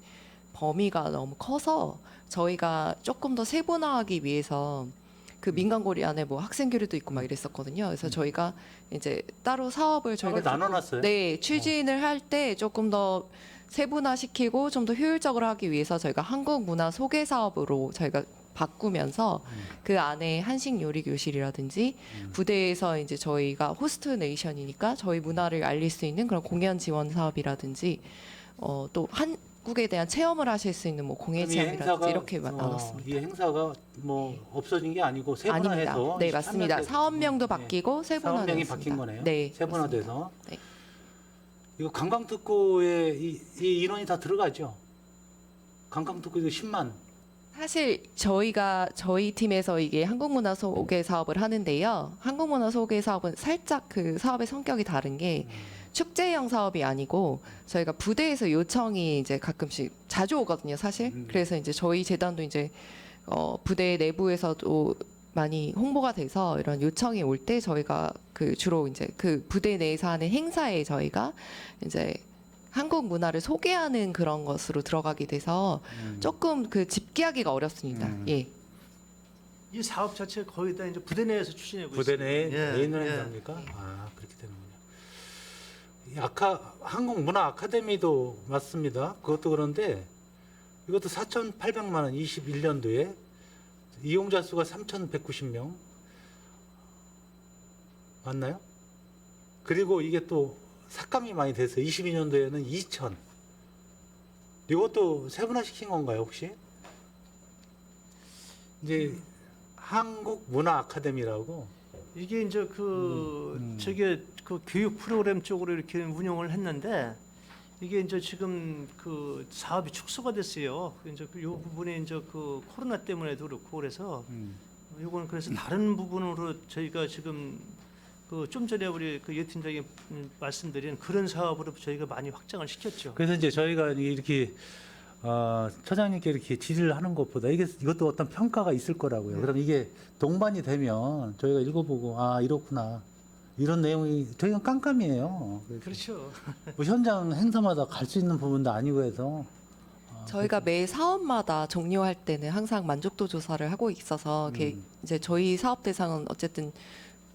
범위가 너무 커서 저희가 조금 더 세분화하기 위해서 그 민간 고리 안에 뭐 학생 교류도 있고 막 이랬었거든요. 그래서 저희가 이제 따로 사업을 저희가 따로 나눠놨어요? 네, 추진을 할 때 조금 더 세분화시키고 좀 더 효율적으로 하기 위해서 저희가 한국 문화 소개 사업으로 저희가 바꾸면서 그 안에 한식 요리 교실이라든지 부대에서 이제 저희가 호스트 네이션이니까 저희 문화를 알릴 수 있는 그런 공연 지원 사업이라든지 또 한국에 대한 체험을 하실 수 있는 뭐 공예 그럼 이 체험이라든지 행사가, 이렇게 나눴습니다. 이 행사가 뭐 없어진 게 아니고 아닙니다. 세분화해서 네, 맞습니다. 23년 사업명도 바뀌고 세분화되었습니다. 사업명이 바뀐 거네요. 네, 세분화돼서. 네. 이거 관광특구에 이 인원이 다 들어가죠. 관광특구도 10만. 사실 저희 팀에서 이게 한국문화 소개 사업을 하는데요. 한국문화 소개 사업은 살짝 그 사업의 성격이 다른 게 축제형 사업이 아니고 저희가 부대에서 요청이 이제 가끔씩 자주 오거든요, 사실. 그래서 이제 저희 재단도 이제 부대 내부에서도 많이 홍보가 돼서 이런 요청이 올 때 저희가 그 주로 이제 그 부대 내에서 하는 행사에 저희가 이제 한국 문화를 소개하는 그런 것으로 들어가게 돼서 조금 그 집계하기가 어렵습니다. 예. 이 사업 자체 거의 다 이제 부대 내에서 추진하고 부대 있습니다. 내에 예, 내 있는 예. 행사입니까? 아, 그렇게 되는군요. 한국문화 아카데미도 맞습니다. 그것도 그런데 이것도 4,800만 원 21년도에 이용자 수가 3,190명 맞나요? 그리고 이게 또 삭감이 많이 됐어요. 22년도에는 2,000. 이것도 세분화시킨 건가요, 혹시? 이제 한국 문화 아카데미라고 이게 이제 저게 그 교육 프로그램 쪽으로 이렇게 운영을 했는데 이게 이제 지금 그 사업이 축소가 됐어요. 이제 이 부분에 이제 그 코로나 때문에도 그렇고 그래서 이거는 그래서 다른 부분으로 저희가 지금 그 좀 전에 우리 그 예 팀장이 말씀드린 그런 사업으로 저희가 많이 확장을 시켰죠. 그래서 이제 저희가 이렇게 처장님께 이렇게 질의를 하는 것보다 이것도 어떤 평가가 있을 거라고요. 그럼 이게 동반이 되면 저희가 읽어보고 아 이렇구나 이런 내용이 저희가 깜깜이에요. 그렇죠. 뭐 현장 행사마다 갈 수 있는 부분도 아니고 해서 저희가 매 사업마다 종료할 때는 항상 만족도 조사를 하고 있어서 이제 저희 사업 대상은 어쨌든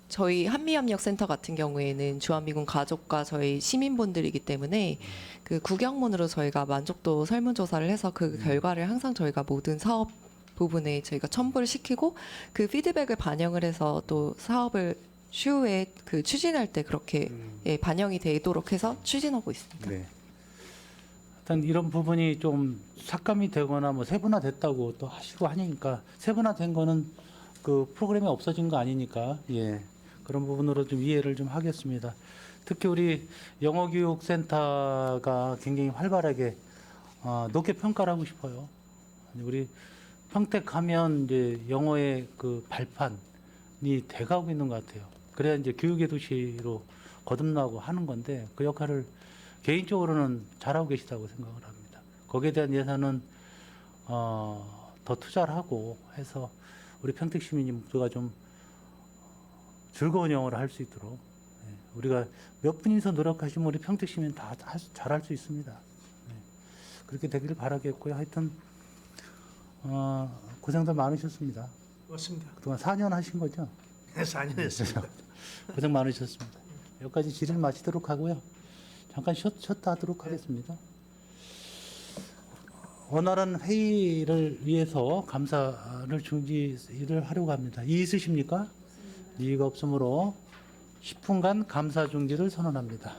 저희 한미협력센터 같은 경우에는 주한미군 가족과 저희 시민분들이기 때문에 그 구경문으로 저희가 만족도 설문조사를 해서 그 결과를 항상 저희가 모든 사업 부분에 저희가 첨부를 시키고 그 피드백을 반영을 해서 또 사업을 추후에 그 추진할 때 그렇게 예, 반영이 되도록 해서 추진하고 있습니다. 네. 일단 이런 부분이 좀 삭감이 되거나 뭐 세분화됐다고 또 하시고 하니까 세분화된 거는 그 프로그램이 없어진 거 아니니까 예. 그런 부분으로 좀 이해를 좀 하겠습니다. 특히 우리 영어교육센터가 굉장히 활발하게 높게 평가를 하고 싶어요. 우리 평택하면 이제 영어의 그 발판이 돼가고 있는 것 같아요. 그래야 이제 교육의 도시로 거듭나고 하는 건데 그 역할을 개인적으로는 잘하고 계시다고 생각을 합니다. 거기에 대한 예산은 더 투자를 하고 해서 우리 평택 시민이 모두가 좀 즐거운 영어를 할 수 있도록 우리가 몇 분이서 노력하시면 우리 평택 시민 다 잘할 수 있습니다. 그렇게 되기를 바라겠고요. 하여튼 고생들 많으셨습니다. 맞습니다. 그동안 4년 하신 거죠? 4년 했습니다. 고생 많으셨습니다. 여기까지 질의를 마치도록 하고요. 잠깐 쉬었다 하도록 하겠습니다. 원활한 회의를 위해서 감사를 중지를 하려고 합니다. 이의 있으십니까? 이의가 없으므로 10분간 감사 중지를 선언합니다.